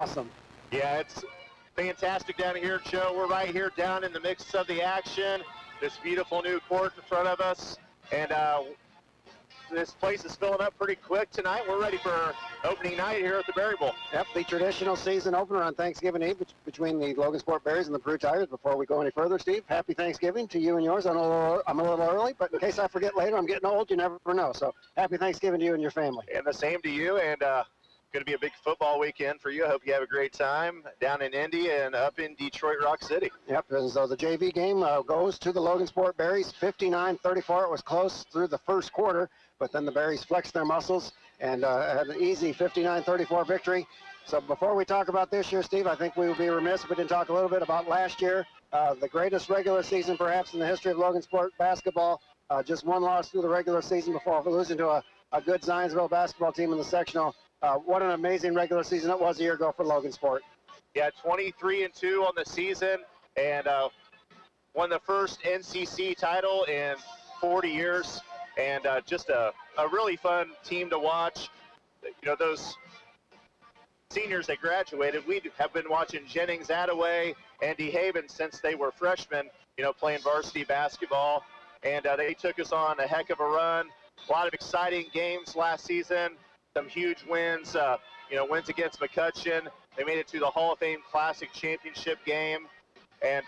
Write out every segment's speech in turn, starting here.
awesome. Yeah, it's fantastic down here, Joe. We're right here down in the mix of the action. This beautiful new court in front of us. And this place is filling up pretty quick tonight. We're ready for opening night here at the Berry Bowl. Yep, the traditional season opener on Thanksgiving Eve between the Logansport Berries and the Peru Tigers. Before we go any further, Steve, happy Thanksgiving to you and yours. I'm a little early, but in case I forget later, I'm getting old. You never know. So happy Thanksgiving to you and your family. And the same to you. And going to be a big football weekend for you. I hope you have a great time down in Indy and up in Detroit Rock City. Yep, and so the JV game goes to the Logansport Berries, 59-34. It was close through the first quarter, but then the Berries flexed their muscles and had an easy 59-34 victory. So before we talk about this year, Steve, I think we would be remiss if we didn't talk a little bit about last year, the greatest regular season perhaps in the history of Logansport basketball. Just one loss through the regular season before losing to a good Zionsville basketball team in the sectional. What an amazing regular season it was a year ago for Logansport. Yeah, 23-2 on the season, and won the first NCC title in 40 years, and just a really fun team to watch. You know, those seniors that graduated, we have been watching Jennings Attaway and DeHaven since they were freshmen, you know, playing varsity basketball, and they took us on a heck of a run. A lot of exciting games last season. Some huge wins, you know, wins against McCutcheon. They made it to the Hall of Fame Classic Championship game. And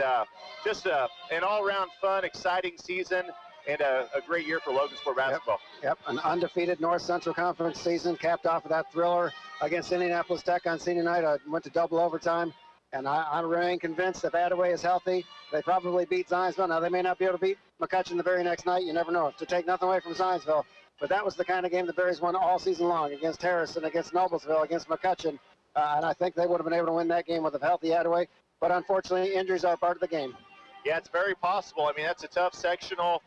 just an all-around fun, exciting season and a great year for Logansport basketball. Yep, an undefeated North Central Conference season capped off with that thriller against Indianapolis Tech on senior night. Went to double overtime. And I remain convinced if Attaway is healthy, they probably beat Zionsville. Now, they may not be able to beat McCutcheon the very next night. You never know. To take nothing away from Zionsville. But that was the kind of game the Berries won all season long against Harrison, against Noblesville, against McCutcheon. And I think they would have been able to win that game with a healthy Attaway. But unfortunately, injuries are part of the game. Yeah, it's very possible. I mean, that's a tough sectional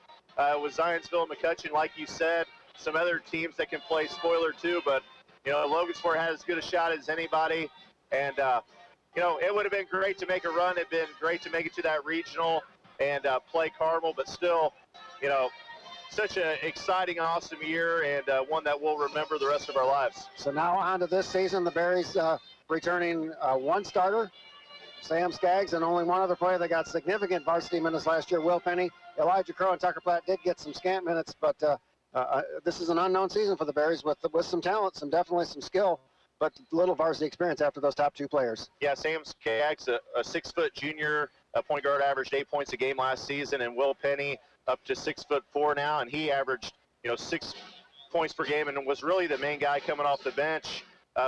with Zionsville and McCutcheon, like you said. Some other teams that can play spoiler too. But, you know, Logansport had as good a shot as anybody. And, you know, it would have been great to make a run. It would have been great to make it to that regional and play Carmel. But still, you know, such an exciting, awesome year, and one that we'll remember the rest of our lives. So now on to this season, the Berries returning one starter, Sam Skaggs, and only one other player that got significant varsity minutes last year, Will Penny. Elijah Crow and Tucker Platt did get some scant minutes, but this is an unknown season for the Berries with some talent, definitely some skill, but little varsity experience after those top two players. Yeah, Sam Skaggs, a 6-foot junior, point guard, averaged 8 points a game last season, and Will Penny up to 6'4" now, and he averaged, you know, 6 points per game and was really the main guy coming off the bench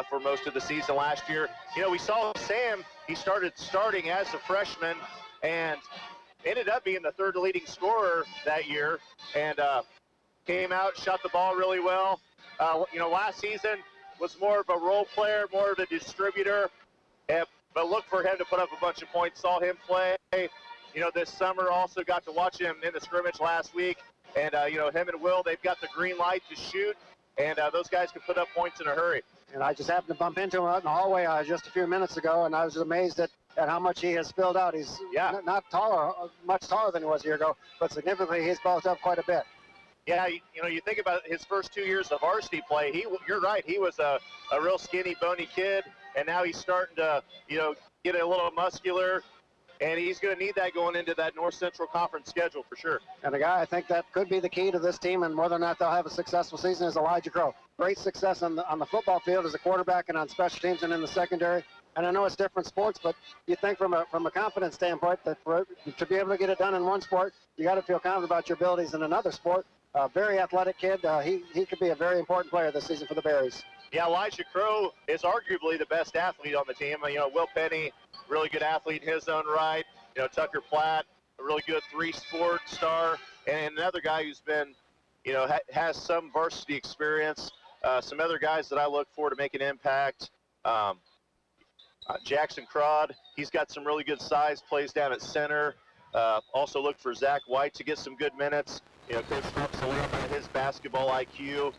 for most of the season last year. You know, we saw Sam, he started starting as a freshman and ended up being the third leading scorer that year, and came out, shot the ball really well. You know, last season was more of a role player, more of a distributor, but look for him to put up a bunch of points. Saw him play. You know, this summer also got to watch him in the scrimmage last week. And, you know, him and Will, they've got the green light to shoot. And those guys can put up points in a hurry. And I just happened to bump into him out in the hallway just a few minutes ago, and I was amazed at how much he has filled out. He's not taller, much taller than he was a year ago, but significantly he's bulked up quite a bit. Yeah, you know, you think about his first 2 years of varsity play, you're right, he was a real skinny, bony kid. And now he's starting to, you know, get a little muscular. And he's going to need that going into that North Central Conference schedule for sure. And the guy I think that could be the key to this team and whether or not they'll have a successful season is Elijah Crow. Great success on the football field as a quarterback and on special teams and in the secondary. And I know it's different sports, but you think from a confidence standpoint that to be able to get it done in one sport, you got to feel confident about your abilities in another sport. Very athletic kid. He could be a very important player this season for the Berries. Yeah, Elijah Crow is arguably the best athlete on the team. You know, Will Penny, really good athlete in his own right. You know, Tucker Platt, a really good three-sport star, and another guy who's been, you know, has some varsity experience. Some other guys that I look for to make an impact. Jackson Crod, he's got some really good size, plays down at center. Also look for Zach White to get some good minutes. You know, Coach Trump's a little bit of his basketball IQ.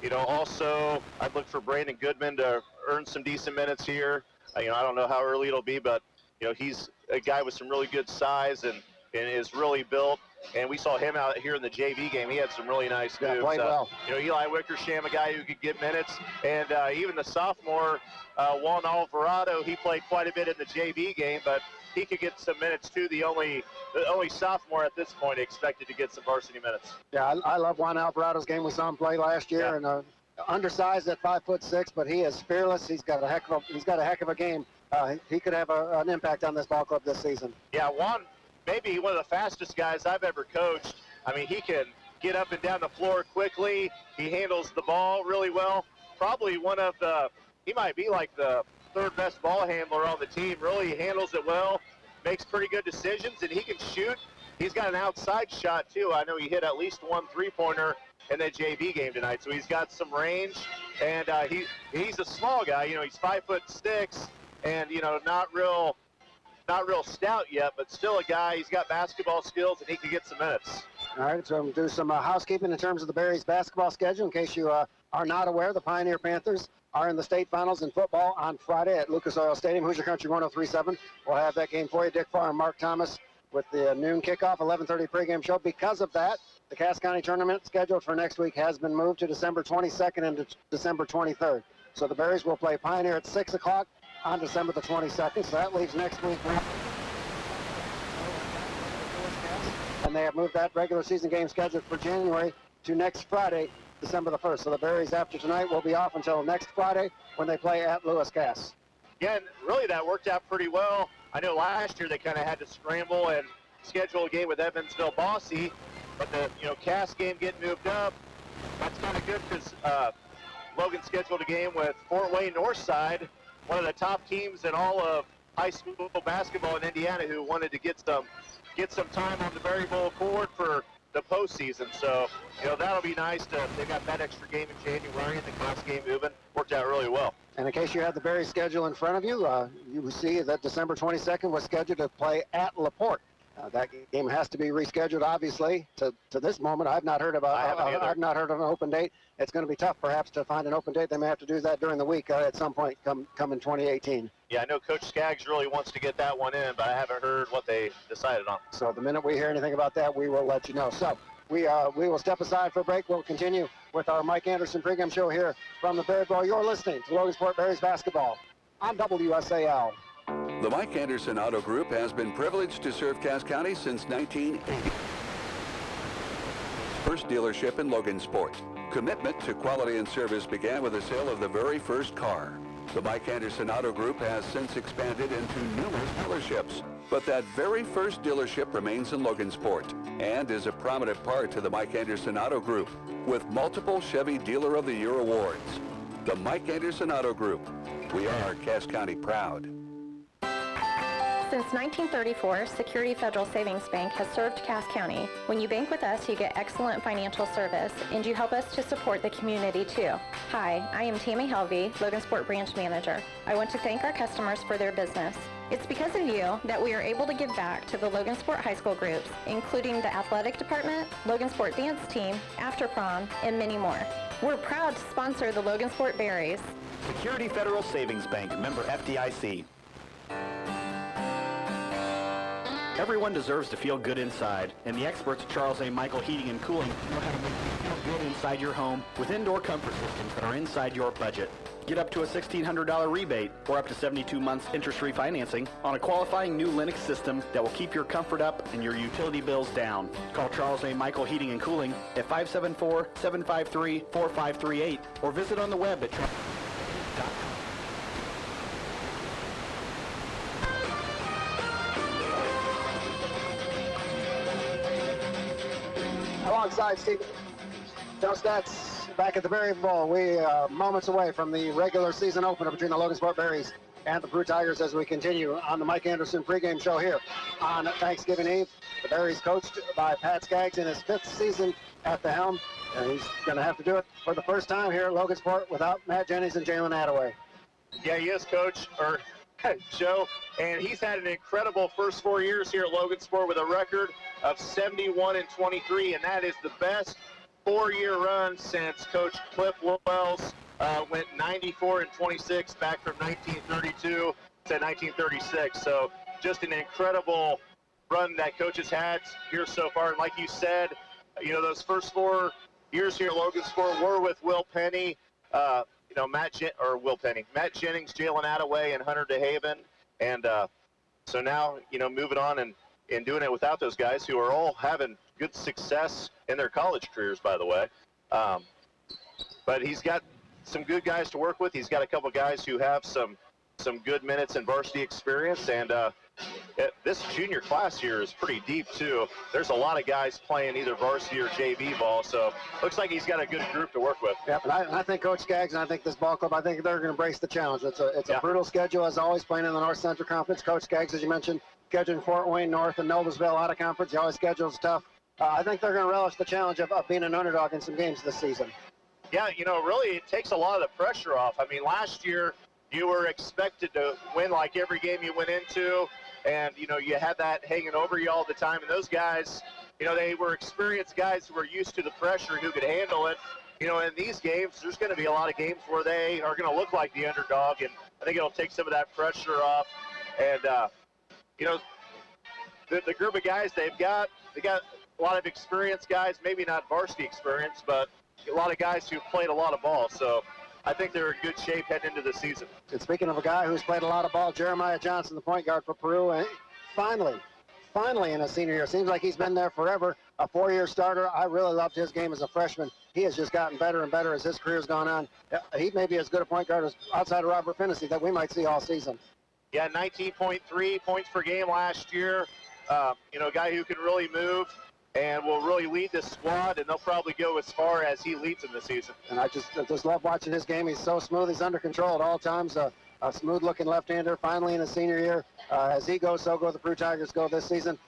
You know, also I'd look for Brandon Goodman to earn some decent minutes here. You know, I don't know how early it'll be, but, you know, he's a guy with some really good size and is really built. and we saw him out here in the JV game. He had some really nice moves. Yeah, played well. Eli Wickersham, a guy who could get minutes, and even the sophomore, Juan Alvarado, he played quite a bit in the JV game, but he could get some minutes too. The only sophomore at this point expected to get some varsity minutes. Yeah, I love Juan Alvarado's game. We saw him play last year, Yeah. and undersized at 5'6", but he is fearless. He's got a heck of a game. He could have an impact on this ball club this season. Yeah, Juan, maybe one of the fastest guys I've ever coached. I mean, he can get up and down the floor quickly. He handles the ball really well. Probably he might be like the third best ball handler on the team. Really handles it well, makes pretty good decisions, and he can shoot. He's got an outside shot too. I know he hit at least one three-pointer in that JV game tonight, so he's got some range, and he's a small guy. He's 5'6", and not real stout yet, but still a guy. He's got basketball skills, and he can get some minutes. All right, so I'm going to do some housekeeping in terms of the Berries basketball schedule. In case you are not aware, the Pioneer Panthers are in the state finals in football on Friday at Lucas Oil Stadium. Hoosier Country 103.7 will have that game for you. Dick Farr and Mark Thomas with the noon kickoff, 11:30 pregame show. Because of that, the Cass County tournament scheduled for next week has been moved to December 22nd and December 23rd. So the Berries will play Pioneer at 6 o'clock on December the 22nd. So that leaves next week. And they have moved that regular season game scheduled for January to next Friday, December the 1st. So the Berries after tonight will be off until next Friday when they play at Lewis Cass. Yeah, and really that worked out pretty well. I know last year they kind of had to scramble and schedule a game with Evansville Bossy, but the Cass game getting moved up, that's kind of good because Logan scheduled a game with Fort Wayne Northside, one of the top teams in all of high school basketball in Indiana, who wanted to get some time on the Berry Bowl court for the postseason. So, that'll be nice. They got that extra game in January and the Cass game moving. Worked out really well. And in case you have the Berry schedule in front of you, you will see that December 22nd was scheduled to play at LaPorte. That game has to be rescheduled, obviously. To this moment, I've not heard of an open date. It's going to be tough, perhaps, to find an open date. They may have to do that during the week at some point come in 2018. Yeah, I know Coach Skaggs really wants to get that one in, but I haven't heard what they decided on. So the minute we hear anything about that, we will let you know. So we will step aside for a break. We'll continue with our Mike Anderson pregame show here from the Berry Bowl. You're listening to Logansport Berries basketball on WSAL. The Mike Anderson Auto Group has been privileged to serve Cass County since 1980. First dealership in Logansport. Commitment to quality and service began with the sale of the very first car. The Mike Anderson Auto Group has since expanded into numerous dealerships, but that very first dealership remains in Logansport and is a prominent part to the Mike Anderson Auto Group with multiple Chevy Dealer of the Year awards. The Mike Anderson Auto Group. We are Cass County proud. Since 1934, Security Federal Savings Bank has served Cass County. When you bank with us, you get excellent financial service, and you help us to support the community too. Hi, I am Tammy Helvey, Logansport Branch Manager. I want to thank our customers for their business. It's because of you that we are able to give back to the Logansport High School groups, including the athletic department, Logansport dance team, after prom, and many more. We're proud to sponsor the Logansport Berries. Security Federal Savings Bank, member FDIC. Everyone deserves to feel good inside, and the experts at Charles A. Michael Heating and Cooling know how to make you feel good inside your home with indoor comfort systems that are inside your budget. Get up to a $1,600 rebate or up to 72 months interest-free financing on a qualifying new Lennox system that will keep your comfort up and your utility bills down. Call Charles A. Michael Heating and Cooling at 574-753-4538 or visit on the web at charles.com. Alongside Steve Joe Stats back at the Berry Bowl. We are moments away from the regular season opener between the Logansport Berries and the Peru Tigers as we continue on the Mike Anderson pregame show here on Thanksgiving Eve. The Berries coached by Pat Skaggs in his 5th season at the helm, and he's going to have to do it for the first time here at Logansport without Matt Jennings and Jalen Attaway. Yeah, he is, Coach, or Joe, and he's had an incredible first 4 years here at Logansport with a record of 71-23, and that is the best 4-year run since Coach Cliff Wells went 94-26 back from 1932 to 1936. So just an incredible run that coach has had here so far. And like you said, you know, those first 4 years here at Logansport were with Will Penny, you know, Matt Jennings, Jalen Attaway, and Hunter DeHaven. And so now, you know, moving on and doing it without those guys who are all having good success in their college careers, by the way. But he's got some good guys to work with. He's got a couple guys who have some good minutes and varsity experience. And this junior class here is pretty deep, too. There's a lot of guys playing either varsity or JV ball. So looks like he's got a good group to work with. Yeah, but I think Coach Skaggs and I think this ball club, I think they're going to embrace the challenge. It's a brutal schedule, as always, playing in the North Central Conference. Coach Skaggs, as you mentioned, scheduling Fort Wayne North and Noblesville out of conference. He always schedules tough. I think they're going to relish the challenge of being an underdog in some games this season. Yeah, you know, really it takes a lot of the pressure off. I mean, last year you were expected to win like every game you went into, and, you know, you had that hanging over you all the time. And those guys, you know, they were experienced guys who were used to the pressure, who could handle it. You know, in these games, there's going to be a lot of games where they are going to look like the underdog, and I think it'll take some of that pressure off. And, you know, the group of guys they got a lot of experienced guys, maybe not varsity experience, but a lot of guys who played a lot of ball. So I think they're in good shape heading into the season. And speaking of a guy who's played a lot of ball, Jeremiah Johnson, the point guard for Peru, and finally in his senior year. Seems like he's been there forever. A 4-year starter. I really loved his game as a freshman. He has just gotten better and better as his career's gone on. He may be as good a point guard as outside of Robert Finnessy that we might see all season. Yeah, 19.3 points per game last year. You know, a guy who can really move and will really lead this squad, and they'll probably go as far as he leads in the season. And I just love watching his game. He's so smooth. He's under control at all times. A smooth-looking left-hander, finally in his senior year. As he goes, so go the Peru Tigers go this season.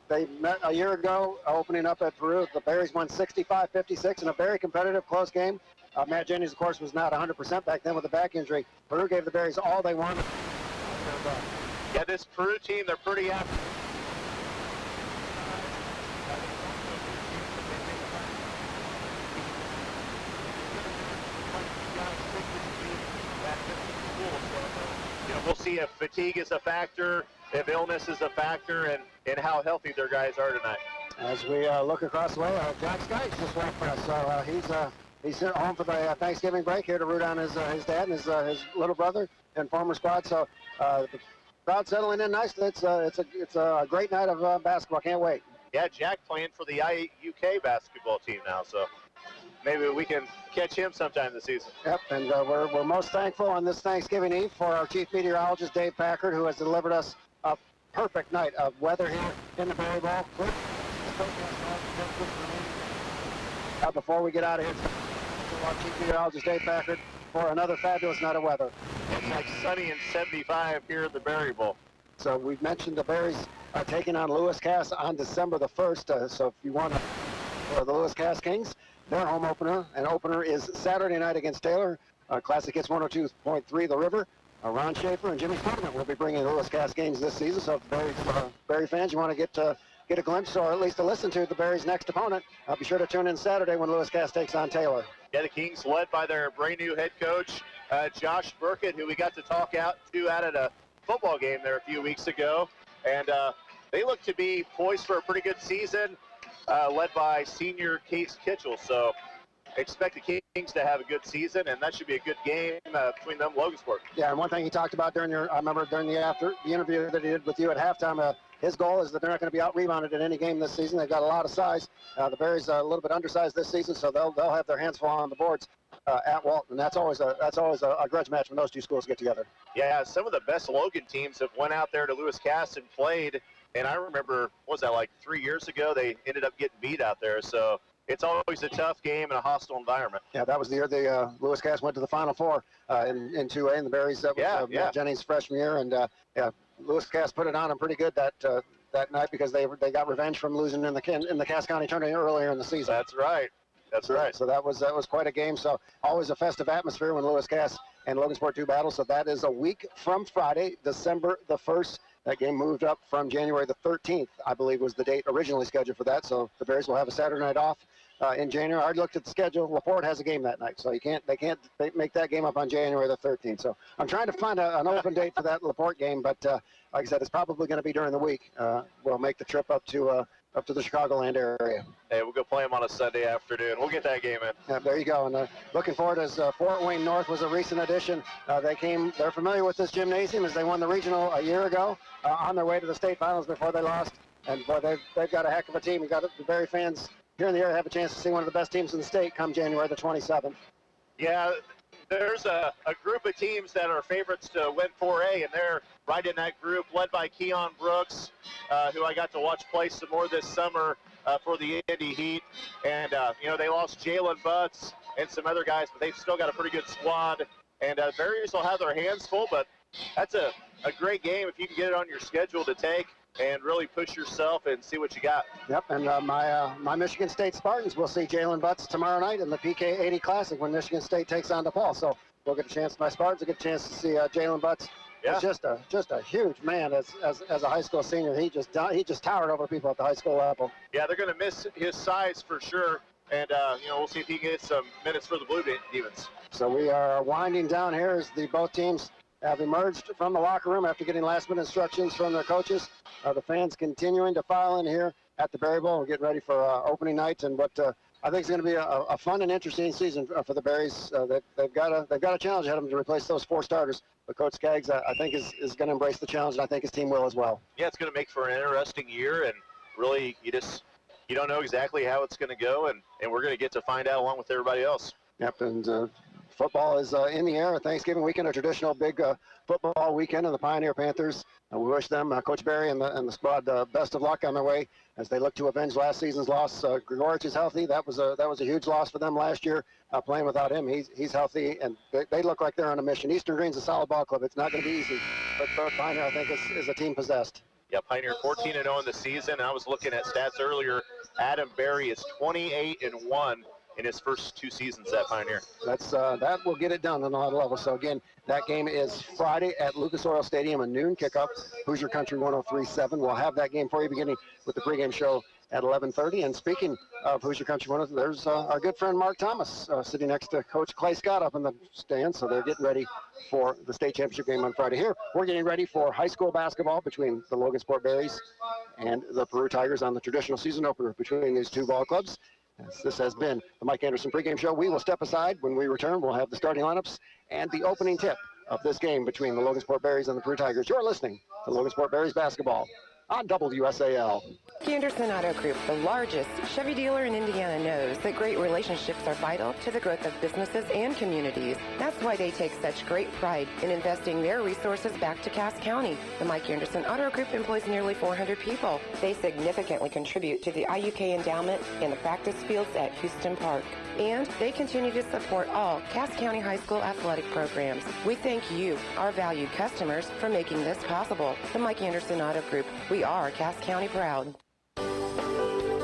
They met a year ago, opening up at Peru. The Berries won 65-56 in a very competitive, close game. Matt Jennings, of course, was not 100% back then with a back injury. Peru gave the Berries all they wanted. Yeah, this Peru team, they're pretty active. We'll see if fatigue is a factor, if illness is a factor, and how healthy their guys are tonight. As we look across the way, Jack Skites just went for us. So he's home for the Thanksgiving break here to root on his dad and his little brother and former squad. So the crowd settling in nicely. It's a great night of basketball. Can't wait. Yeah, Jack playing for the UK basketball team now. So maybe we can catch him sometime this season. Yep, and we're most thankful on this Thanksgiving Eve for our chief meteorologist, Dave Packard, who has delivered us a perfect night of weather here in the Berry Bowl. Before we get out of here, our chief meteorologist, Dave Packard, for another fabulous night of weather. It's like sunny and 75 here at the Berry Bowl. So we've mentioned the Berries are taking on Lewis Cass on December the 1st. So if you want to, for the Lewis Cass Kings, their home opener, and opener is Saturday night against Taylor. Classic Hits 102.3 The River. Ron Schaefer and Jimmy Clement will be bringing the Lewis Cass games this season. So if the Berry fans, you want to get a glimpse or at least to listen to the Berries' next opponent, be sure to tune in Saturday when Lewis Cass takes on Taylor. Yeah, the Kings led by their brand new head coach, Josh Burkett, who we got to talk to out at a football game there a few weeks ago. And they look to be poised for a pretty good season, led by senior Case Kitchell. So expect the Kings to have a good season, and that should be a good game between them and Logansport. Yeah, and one thing he talked about I remember during the interview that he did with you at halftime, his goal is that they're not going to be out-rebounded in any game this season. They've got a lot of size. The Berries are a little bit undersized this season, so they'll have their hands full on the boards at Walton. That's always a grudge match when those two schools get together. Yeah, some of the best Logan teams have went out there to Lewis Cass and played. And I remember, what was that, like 3 years ago? They ended up getting beat out there. So it's always a tough game in a hostile environment. Yeah, that was the year Lewis Cass went to the Final Four in 2A, and the Berries. That was Matt Jennings' freshman year, and Lewis Cass put it on them pretty good that night because they got revenge from losing in the Cass County tournament earlier in the season. That's right. That's right. So that was quite a game. So always a festive atmosphere when Lewis Cass and Logansport do battle. So that is a week from Friday, December the 1st. That game moved up from January the 13th, I believe was the date originally scheduled for that. So the Bears will have a Saturday night off in January. I looked at the schedule. LaPorte has a game that night, so they can't make that game up on January the 13th. So I'm trying to find an open date for that LaPorte game, but like I said, it's probably going to be during the week. We'll make the trip up to the Chicagoland area. Hey, we'll go play them on a Sunday afternoon. We'll get that game in. Yeah, there you go. And looking forward, as Fort Wayne North was a recent addition. They're familiar with this gymnasium as they won the regional a year ago on their way to the state finals before they lost. And boy, they've got a heck of a team. We've got the Berry fans here in the area have a chance to see one of the best teams in the state come January the 27th. Yeah, there's a group of teams that are favorites to win 4A, and they're right in that group, led by Keon Brooks, who I got to watch play some more this summer for the Indy Heat. And, they lost Jalen Butts and some other guys, but they've still got a pretty good squad. And Berries will have their hands full, but that's a great game if you can get it on your schedule to take and really push yourself and see what you got. Yep, and my Michigan State Spartans will see Jalen Butts tomorrow night in the PK 80 Classic when Michigan State takes on DePaul. So we'll get a chance, my Spartans will get a chance to see Jalen Butts. Yeah. He's just a huge man as a high school senior. He just towered over people at the high school level. Yeah, they're going to miss his size for sure. And, we'll see if he can get some minutes for the Blue Demons. So we are winding down here as both teams have emerged from the locker room after getting last-minute instructions from their coaches. The fans continuing to file in here at the Berry Bowl. We're getting ready for opening night and what I think is going to be a fun and interesting season for the Berries. They've got a challenge ahead of them to replace those 4 starters. But Coach Skaggs, I think, is going to embrace the challenge, and I think his team will as well. Yeah, it's going to make for an interesting year, and really you don't know exactly how it's going to go, and we're going to get to find out along with everybody else. Yep, and football is in the air. Thanksgiving weekend, a traditional big football weekend, and the Pioneer Panthers. We wish them, Coach Berry and the squad, best of luck on their way as they look to avenge last season's loss. Grigorich is healthy. That was a huge loss for them last year. Playing without him, he's healthy, and they look like they're on a mission. Eastern Green's a solid ball club. It's not going to be easy, but Pioneer, I think, is a team possessed. Yeah, Pioneer 14-0 in the season. I was looking at stats earlier. Adam Berry is 28-1 in his first 2 seasons at Pioneer. That will get it done on a lot of levels. So again, that game is Friday at Lucas Oil Stadium, a noon kickoff. Hoosier Country 103.7. We'll have that game for you beginning with the pregame show at 11:30. And speaking of Hoosier Country 103, there's our good friend Mark Thomas sitting next to Coach Clay Scott up in the stands. So they're getting ready for the state championship game on Friday. Here, we're getting ready for high school basketball between the Logansport Berries and the Peru Tigers on the traditional season opener between these 2 ball clubs. As this has been the Mike Anderson pregame show. We will step aside. When we return, we'll have the starting lineups and the opening tip of this game between the Logansport Berries and the Peru Tigers. You're listening to Logansport Berries basketball on WSAL. Anderson Auto Group, the largest Chevy dealer in Indiana, knows that great relationships are vital to the growth of businesses and communities. That's why they take such great pride in investing their resources back to Cass County. The Mike Anderson Auto Group employs nearly 400 people. They significantly contribute to the IUK endowment and the practice fields at Houston Park. And they continue to support all Cass County High School athletic programs. We thank you, our valued customers, for making this possible. The Mike Anderson Auto Group, we are Cass County proud.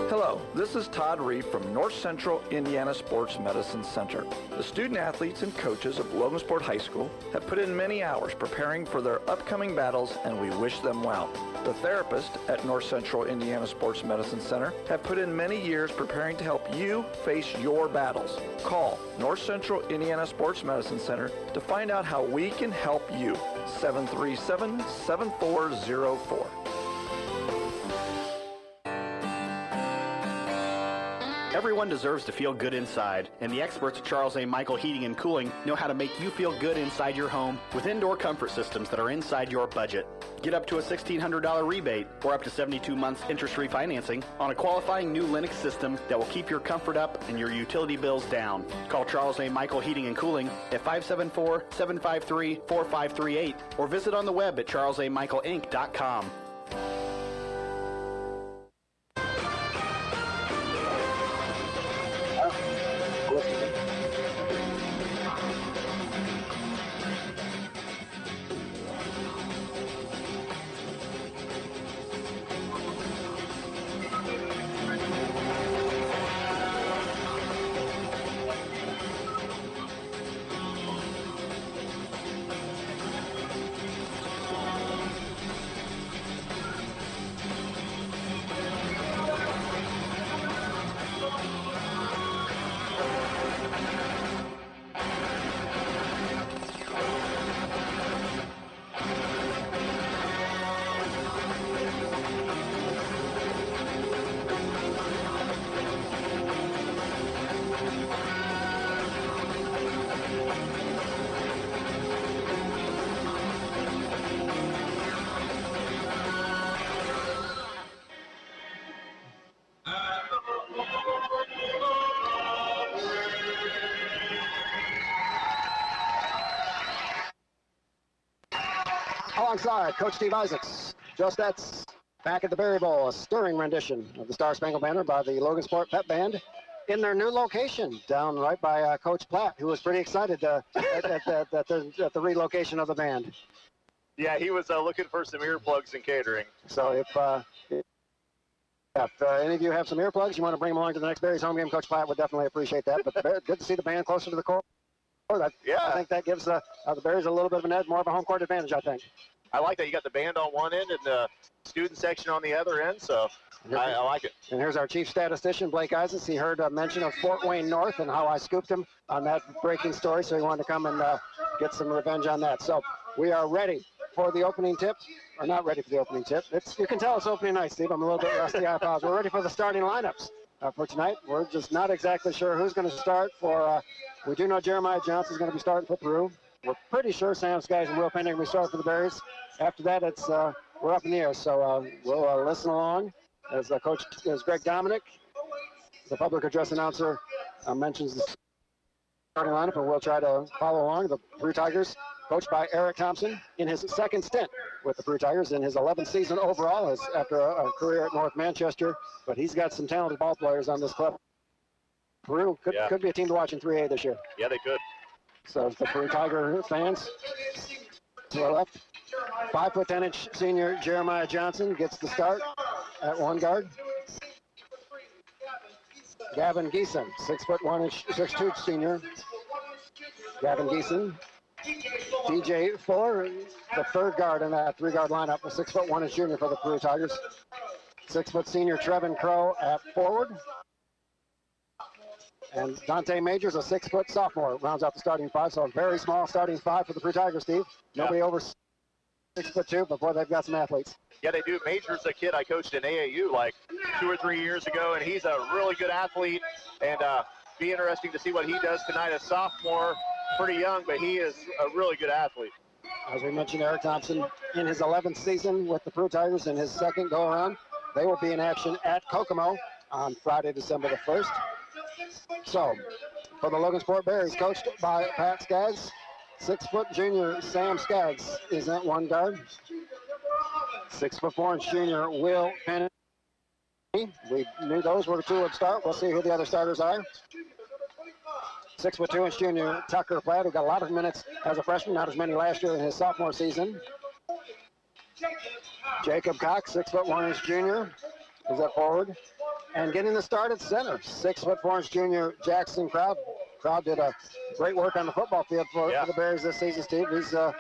Hello, this is Todd Reed from North Central Indiana Sports Medicine Center. The student athletes and coaches of Logansport High School have put in many hours preparing for their upcoming battles, and we wish them well. The therapists at North Central Indiana Sports Medicine Center have put in many years preparing to help you face your battles. Call North Central Indiana Sports Medicine Center to find out how we can help you. 737-7404. Everyone deserves to feel good inside, and the experts at Charles A. Michael Heating and Cooling know how to make you feel good inside your home with indoor comfort systems that are inside your budget. Get up to a $1,600 rebate or up to 72 months interest-free financing on a qualifying new Lennox system that will keep your comfort up and your utility bills down. Call Charles A. Michael Heating and Cooling at 574-753-4538 or visit on the web at charlesamichaelinc.com. alongside Coach Steve Isaacs. Just that's back at the Berry Bowl, a stirring rendition of the Star Spangled Banner by the Logan Sport Pep Band in their new location, down right by Coach Platt, who was pretty excited at the relocation of the band. Yeah, he was looking for some earplugs and catering. So if any of you have some earplugs, you want to bring them along to the next Berries home game, Coach Platt would definitely appreciate that. But good to see the band closer to the court. I think that gives the Berries a little bit of an edge, more of a home court advantage, I think. I like that you got the band on one end and the student section on the other end, so I like it. And here's our chief statistician, Blake Isaacs. He heard a mention of Fort Wayne North and how I scooped him on that breaking story, so he wanted to come and get some revenge on that. So we are ready for the opening tip, or not ready for the opening tip. You can tell it's opening night, Steve. I'm a little bit rusty. I apologize. We're ready for the starting lineups for tonight. We're just not exactly sure who's going to start for. We do know Jeremiah Johnson's going to be starting for Peru. We're pretty sure Sam Skaggs and Will Penny are going to be starting for the Berries. After that, it's we're up in the air. So we'll listen along as Greg Dominic, the public address announcer, mentions the starting lineup, and we'll try to follow along. The Peru Tigers, coached by Eric Thompson, in his second stint with the Peru Tigers in his 11th season overall, after a career at North Manchester. But he's got some talented ball players on this club. Peru could be a team to watch in 3A this year. Yeah, they could. So the Peru Tiger fans to our left, 5'10" senior Jeremiah Johnson gets the start at one guard. Gavin Geeson, 6'1", 6'2" senior. Gavin Geeson. DJ Fuller, the third guard in that three-guard lineup, a 6'1" junior for the Peru Tigers. 6' senior Trevin Crow at forward. And Dante Majors, a 6' sophomore, rounds out the starting five. So a very small starting five for the Peru Tigers, Steve. Nobody over 6'2", but boy, they've got some athletes. Yeah, they do. Major's a kid I coached in AAU like 2 or 3 years ago, and he's a really good athlete. And be interesting to see what he does tonight. A sophomore, pretty young, but he is a really good athlete. As we mentioned, Eric Thompson in his 11th season with the Peru Tigers in his second go-around. They will be in action at Kokomo on Friday, December the 1st. So, for the Logan Sport Berries, coached by Pat Skaggs, 6' junior Sam Skaggs is at one guard. 6'4" junior Will Penny. We knew those were the two would start. We'll see who the other starters are. 6'2" junior Tucker Platt, who got a lot of minutes as a freshman, not as many last year in his sophomore season. Jacob Cox, 6'1" junior, is at forward. And getting the start at center, 6'4" junior Jackson Crowd. Crowd did a great work on the football field for the Bears this season, Steve. He's got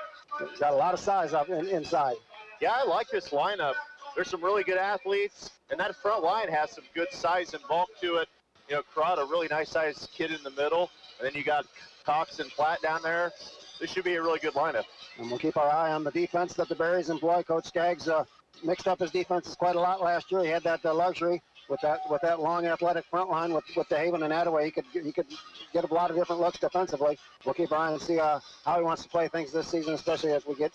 a lot of size up inside. Yeah, I like this lineup. There's some really good athletes, and that front line has some good size and bulk to it. You know, Crowd, a really nice-sized kid in the middle, and then you got Cox and Platt down there. This should be a really good lineup. And we'll keep our eye on the defense that the Berries employ. Coach Skaggs mixed up his defenses quite a lot last year. He had that luxury with that long athletic front line with DeHaven and Attaway. He could get a lot of different looks defensively. We'll keep our eye and see how he wants to play things this season, especially as we get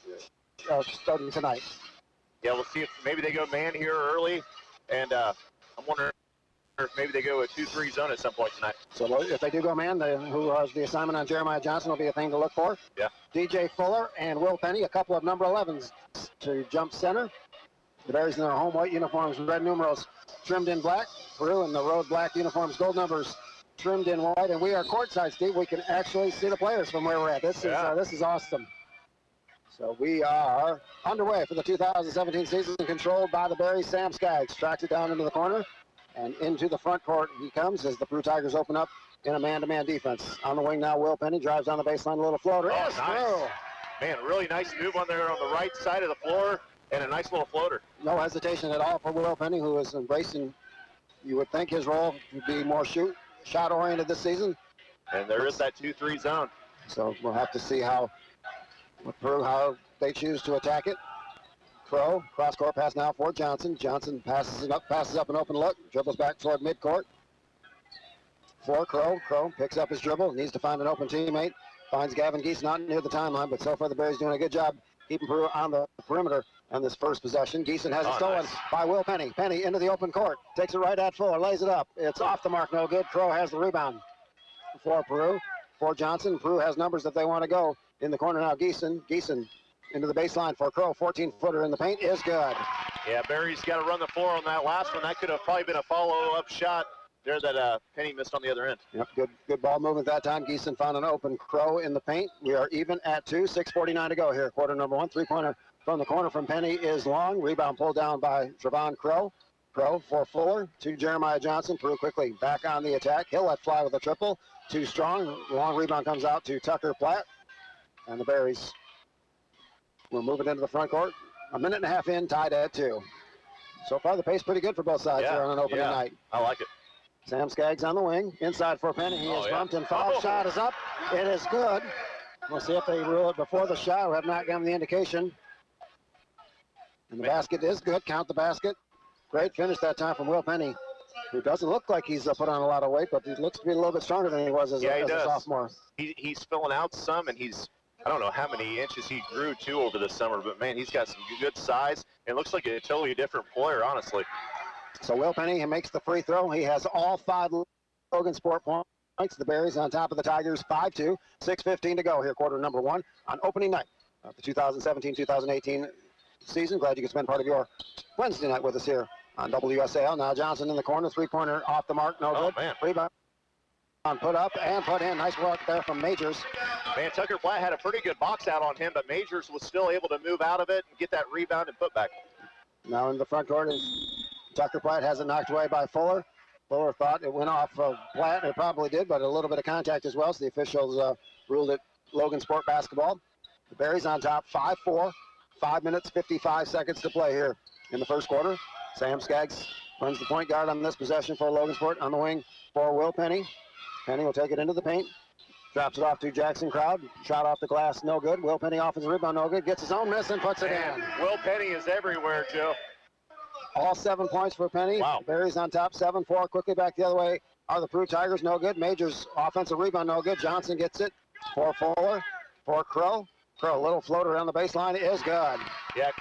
starting tonight. Yeah, we'll see if maybe they go man here early, and I'm wondering if maybe they go a 2-3 zone at some point tonight. So if they do go man, who has the assignment on Jeremiah Johnson will be a thing to look for. Yeah. DJ Fuller and Will Penny, a couple of number 11s to jump center. The Berries in their home white uniforms, red numerals trimmed in black. Peru in the road black uniforms, gold numbers trimmed in white. And we are courtside, Steve. We can actually see the players from where we're at. This is awesome. So we are underway for the 2017 season, controlled by the Berries. Sam Skaggs tracks it down into the corner and into the front court he comes as the Peru Tigers open up in a man-to-man defense. On the wing now, Will Penny drives down the baseline, a little floater. Oh, nice. Man, really nice move on there on the right side of the floor and a nice little floater. No hesitation at all for Will Penny, who is embracing, you would think his role would be more shot-oriented this season. And there is that 2-3 zone. So we'll have to see how they choose to attack it. Crow, cross-court pass now for Johnson. Johnson passes up an open look, dribbles back toward midcourt. For Crow. Crow picks up his dribble, needs to find an open teammate. Finds Gavin Geese not near the timeline, but so far the Berries doing a good job keeping Peru on the perimeter on this first possession. Geeson has it stolen by Will Penny. Penny into the open court, takes it right at Fuller, lays it up. It's off the mark, no good. Crow has the rebound for Peru. For Johnson, Peru has numbers that they want to go. In the corner now, Geeson into the baseline for Crow. 14-footer in the paint is good. Yeah, Barry's got to run the floor on that last one. That could have probably been a follow-up shot there that Penny missed on the other end. Yep, good ball movement that time. Geeson found an open Crow in the paint. We are even at 2, 6:49 to go here. Quarter number 1. Three-pointer from the corner from Penny is long. Rebound pulled down by Trevon Crow. Crow for Fuller to Jeremiah Johnson. Peru quickly back on the attack. He'll let fly with a triple. Too strong. Long rebound comes out to Tucker Platt. And the Berries will move it into the front court. A minute and a half in, tied at 2. So far, the pace pretty good for both sides here on an opening night. I like it. Sam Skaggs on the wing. Inside for Penny. He is bumped and fouled. Shot is up. It is good. We'll see if they rule it before the shot. We have not given the indication. And the basket is good. Count the basket. Great finish that time from Will Penny, who doesn't look like he's put on a lot of weight, but he looks to be a little bit stronger than he was as a sophomore. He's filling out some, and I don't know how many inches he grew to over the summer, but man, he's got some good size. It looks like a totally different player, honestly. So Will Penny, he makes the free throw. He has all 5 Logan Sport points. The Berries on top of the Tigers, 5-2. 6:15 to go here, quarter number 1 on opening night of the 2017-2018 season. Glad you could spend part of your Wednesday night with us here on WSAL. Now Johnson in the corner, three-pointer off the mark, no good. Man. Rebound put up and put in. Nice work there from Majors. Man, Tucker Platt had a pretty good box out on him, but Majors was still able to move out of it and get that rebound and put back. Now in the front court is Tucker Platt, has it knocked away by Fuller. Fuller thought it went off of Platt. It probably did, but a little bit of contact as well, so the officials ruled it Logan Sport basketball. The Berries on top, 5-4. 5 minutes, 55 seconds to play here in the first quarter. Sam Skaggs runs the point guard on this possession for Logan Sport. On the wing for Will Penny. Penny will take it into the paint. Drops it off to Jackson Crowd. Shot off the glass, no good. Will Penny off his rebound, no good. Gets his own miss and puts it in. Will Penny is everywhere, Joe. All 7 points for Penny. Wow. Berries on top, 7-4. Quickly back the other way are the Peru Tigers, no good. Majors offensive rebound, no good. Johnson gets it for Fuller, for Crow. Crow, a little floater on the baseline is good. Yeah,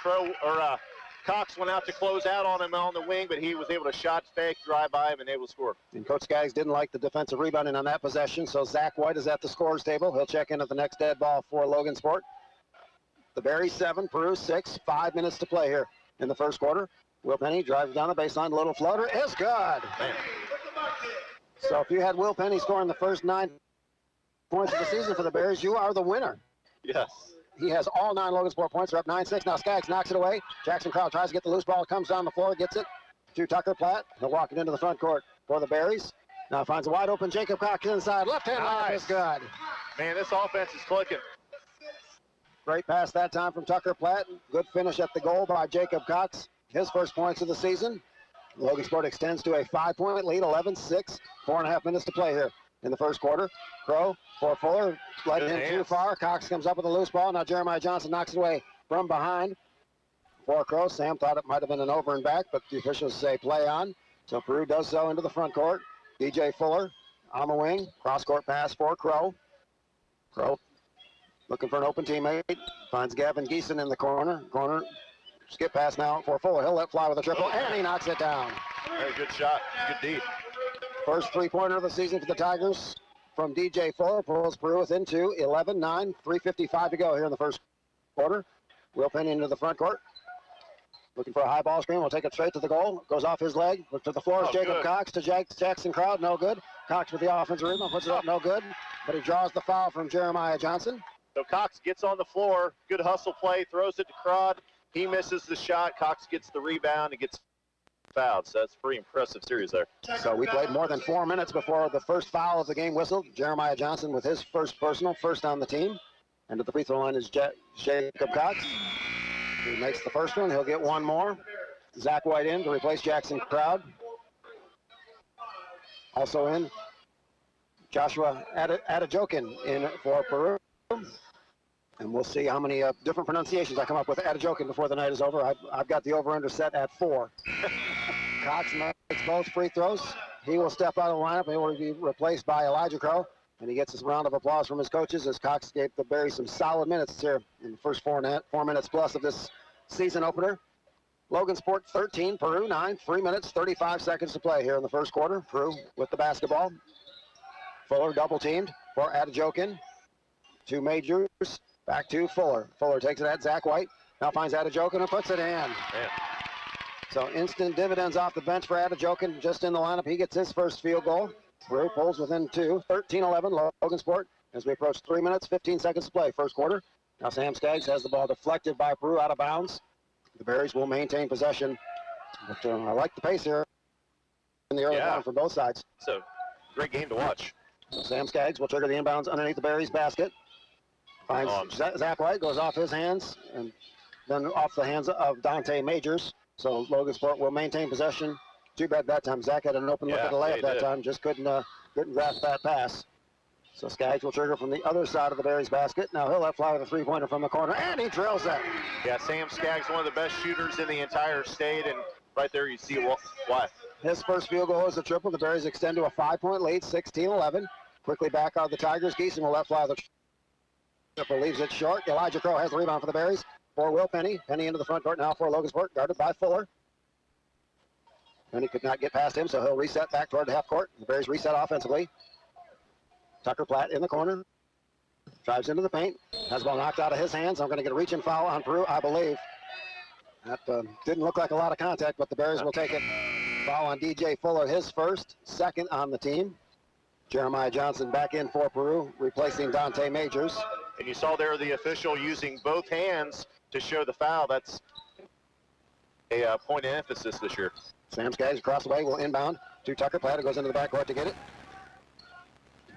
Cox went out to close out on him on the wing, but he was able to shot fake, drive by him, and able to score. And Coach Skaggs didn't like the defensive rebounding on that possession, so Zach White is at the scorer's table. He'll check in at the next dead ball for Logan Sport. The Berries 7, Peru 6. 5 minutes to play here in the first quarter. Will Penny drives down the baseline. Little floater is good. Man. So if you had Will Penny scoring the first 9 points of the season for the Berries, you are the winner. Yes. He has all 9 Logan Sport points. They're up 9-6. Now Skaggs knocks it away. Jackson Crowd tries to get the loose ball. Comes down the floor, gets it to Tucker Platt. He'll walk it into the front court for the Berries. Now finds a wide open Jacob Cox inside. Left hand layup is good. Man, this offense is clicking. Great pass that time from Tucker Platt. Good finish at the goal by Jacob Cox. His first points of the season. Logan Sport extends to a 5-point lead, 11-6. 4.5 minutes to play here in the first quarter. Crow for Fuller, led him too far. Cox comes up with a loose ball. Now Jeremiah Johnson knocks it away from behind for Crow. Sam thought it might have been an over and back, but the officials say play on. So Peru does so into the front court. DJ Fuller on the wing. Cross-court pass for Crow. Crow looking for an open teammate. Finds Gavin Geeson in the corner. Skip pass now for Fuller. He'll let fly with a triple, and he knocks it down. Very good shot. Good D. First three-pointer of the season for the Tigers from DJ Fuller. Pulls Peru within 2, 11-9, 3:55 to go here in the first quarter. Will Penny into the front court. Looking for a high ball screen. We'll take it straight to the goal. Goes off his leg. To the floor is Jacob Cox to Jackson Crowd. No good. Cox with the offensive rebound. Puts it up. No good. But he draws the foul from Jeremiah Johnson. So Cox gets on the floor. Good hustle play. Throws it to Crowd. He misses the shot. Cox gets the rebound and gets fouled. So that's a pretty impressive series there. So we played more than 4 minutes before the first foul of the game whistled. Jeremiah Johnson with his first personal, first on the team. And at the free throw line is Jacob Cox. He makes the first one. He'll get one more. Zach White in to replace Jackson Crowd. Also in, Joshua Adejokin in for Peru. And we'll see how many different pronunciations I come up with Adejokin before the night is over. I've got the over-under set at 4. Cox makes both free throws. He will step out of the lineup. He will be replaced by Elijah Crow. And he gets a round of applause from his coaches as Cox gave the Berries some solid minutes here in the first 4 minutes plus of this season opener. Logan Sport 13, Peru 9, 3 minutes, 35 seconds to play here in the first quarter. Peru with the basketball. Fuller double teamed for Adejokin. 2 Majors. Back to Fuller. Fuller takes it at Zach White. Now finds Adejokin and puts it in. Man. So instant dividends off the bench for Adejokin. Just in the lineup, he gets his first field goal. Peru pulls within 2. 13-11, Logansport, as we approach 3 minutes, 15 seconds to play, first quarter. Now Sam Skaggs has the ball deflected by Peru out of bounds. The Berries will maintain possession. But I like the pace here in the early round from both sides. It's a great game to watch. Sam Skaggs will trigger the inbounds underneath the Berries basket. Finds Zach White, goes off his hands, and then off the hands of Dante Majors. So Logansport will maintain possession. Too bad that time. Zach had an open look at the layup that time, just couldn't grasp that pass. So Skaggs will trigger from the other side of the Berries basket. Now he'll let fly with a three-pointer from the corner, and he drills that. Yeah, Sam Skaggs, one of the best shooters in the entire state, and right there you see why. His first field goal is a triple. The Berries extend to a 5-point lead, 16-11. Quickly back out the Tigers. Geeson will let fly the triple, leaves it short. Elijah Crow has the rebound for the Berries. For Will Penny. Penny into the front court now for Logansport, guarded by Fuller. Penny could not get past him, so he'll reset back toward the half court. The Berries reset offensively. Tucker Platt in the corner. Drives into the paint. Has the ball knocked out of his hands. I'm going to get a reach and foul on Peru, I believe. That didn't look like a lot of contact, but the Berries will take it. Foul on DJ Fuller, his first, second on the team. Jeremiah Johnson back in for Peru, replacing Dante Majors. And you saw there the official using both hands to show the foul. That's a point of emphasis this year. Sam Skaggs across the way will inbound to Tucker Platt, who goes into the backcourt to get it.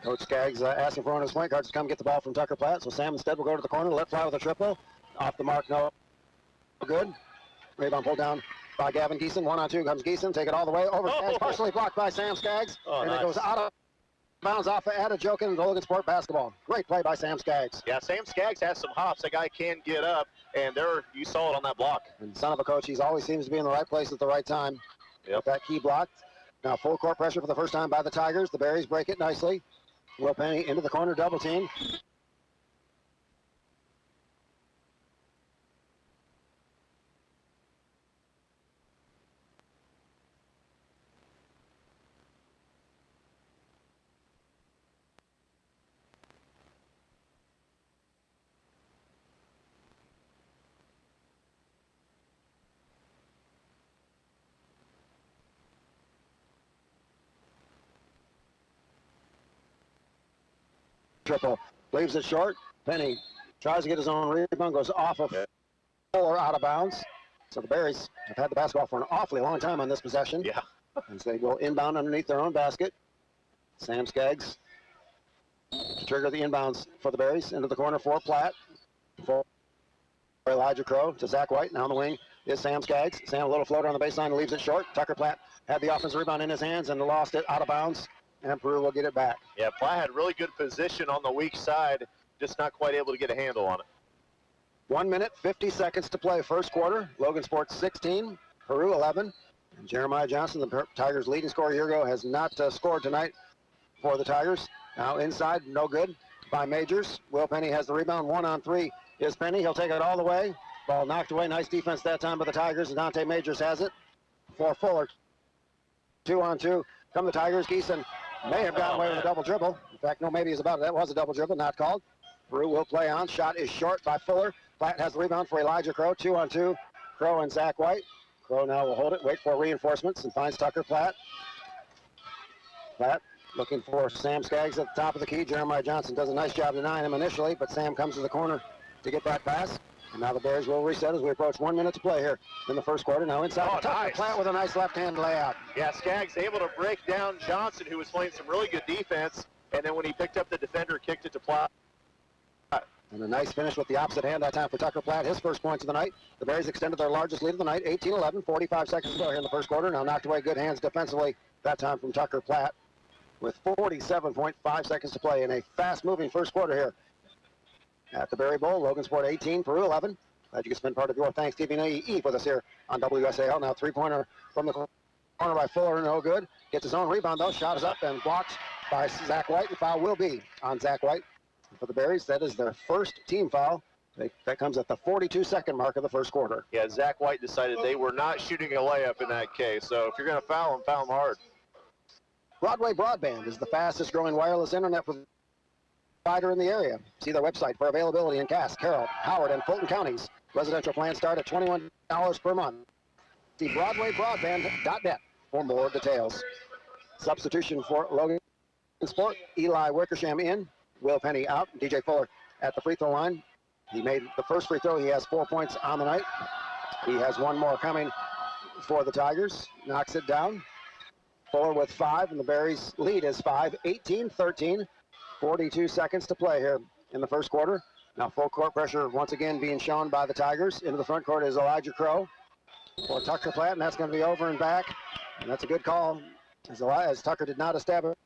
Coach Skaggs asking for one of his point guards to come get the ball from Tucker Platt. So Sam instead will go to the corner, let fly with a triple. Off the mark, no good. Rebound pulled down by Gavin Geeson. 1-on-2 comes Geeson. Take it all the way over. Skaggs, partially blocked by Sam Skaggs. And it goes out of bounds off of Adejokin and Logansport basketball. Great play by Sam Skaggs. Yeah, Sam Skaggs has some hops. That guy can get up, and there you saw it on that block. And son of a coach, he always seems to be in the right place at the right time. Yep. That key block. Now full court pressure for the first time by the Tigers. The Berries break it nicely. Will Penny into the corner, double team. Triple, leaves it short. Penny tries to get his own rebound, goes off of Fuller out of bounds. So the Berries have had the basketball for an awfully long time on this possession. Yeah. As they will inbound underneath their own basket. Sam Skaggs to trigger the inbounds for the Berries into the corner for Platt. For Elijah Crow to Zach White. Now on the wing is Sam Skaggs. Sam a little floater on the baseline, leaves it short. Tucker Platt had the offensive rebound in his hands and lost it out of bounds. And Peru will get it back. Yeah, Platt had really good position on the weak side, just not quite able to get a handle on it. 1 minute, 50 seconds to play first quarter. Logansport 16, Peru 11. And Jeremiah Johnson, the Tigers' leading scorer here, has not scored tonight for the Tigers. Now inside, no good by Majors. Will Penny has the rebound. 1-on-3 is Penny. He'll take it all the way. Ball knocked away. Nice defense that time by the Tigers. And Dante Majors has it for Fuller. 2-on-2. Come the Tigers. Geeson may have gotten away with a double dribble. In fact, no, maybe he's about it. That was a double dribble, not called. Peru will play on. Shot is short by Fuller. Platt has the rebound for Elijah Crow. 2-on-2. Crow and Zach White. Crow now will hold it, wait for reinforcements, and finds Tucker Platt. Platt looking for Sam Skaggs at the top of the key. Jeremiah Johnson does a nice job denying him initially, but Sam comes to the corner to get that pass. And now the Bears will reset as we approach 1 minute to play here in the first quarter. Now inside Tucker Platt with a nice left-hand layout. Yeah, Skaggs able to break down Johnson, who was playing some really good defense, and then when he picked up the defender, kicked it to Platt. And a nice finish with the opposite hand that time for Tucker Platt, his first points of the night. The Bears extended their largest lead of the night, 18-11, 45 seconds to go here in the first quarter. Now knocked away, good hands defensively that time from Tucker Platt with 47.5 seconds to play in a fast-moving first quarter here at the Berry Bowl. Logansport 18, Peru 11. Glad you can spend part of your Thanksgiving Eve with us here on WSAL. Now three-pointer from the corner by Fuller, no good. Gets his own rebound though, shot is up and blocked by Zach White. The foul will be on Zach White. For the Berries, that is their first team foul. That comes at the 42-second mark of the first quarter. Yeah, Zach White decided they were not shooting a layup in that case. So if you're going to foul them hard. Broadway Broadband is the fastest growing wireless internet for provider in the area. See their website for availability in Cass, Carroll, Howard, and Fulton counties. Residential plans start at $21 per month. See BroadwayBroadband.net for more details. Substitution for Logan Sport, Eli Wickersham in, Will Penny out, DJ Fuller at the free throw line. He made the first free throw. He has 4 points on the night. He has one more coming for the Tigers. Knocks it down. Fuller with 5, and the Berries lead is 5, 18-13. 42 seconds to play here in the first quarter. Now full court pressure once again being shown by the Tigers. Into the front court is Elijah Crow for Tucker Platt, and that's going to be over and back. And that's a good call as Tucker did not establish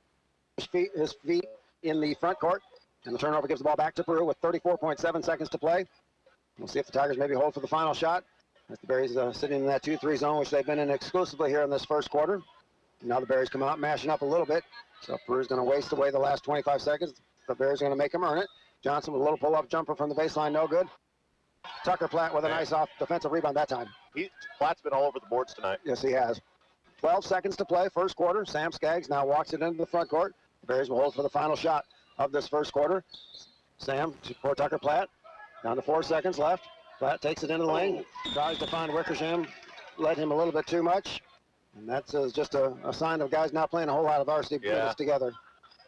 his feet in the front court. And the turnover gives the ball back to Peru with 34.7 seconds to play. We'll see if the Tigers maybe hold for the final shot. As the Berries sitting in that 2-3 zone, which they've been in exclusively here in this first quarter. Now the Berries come out mashing up a little bit. So Peru's going to waste away the last 25 seconds. The Bears are going to make them earn it. Johnson with a little pull-up jumper from the baseline, no good. Tucker Platt with a nice off defensive rebound that time. Platt's been all over the boards tonight. Yes, he has. 12 seconds to play, first quarter. Sam Skaggs now walks it into the front court. The Bears will hold for the final shot of this first quarter. Sam for Tucker Platt. Down to 4 seconds left. Platt takes it into the lane. Tries to find Wickersham. Led him a little bit too much. And that's just a sign of guys not playing a whole lot of varsity minutes together.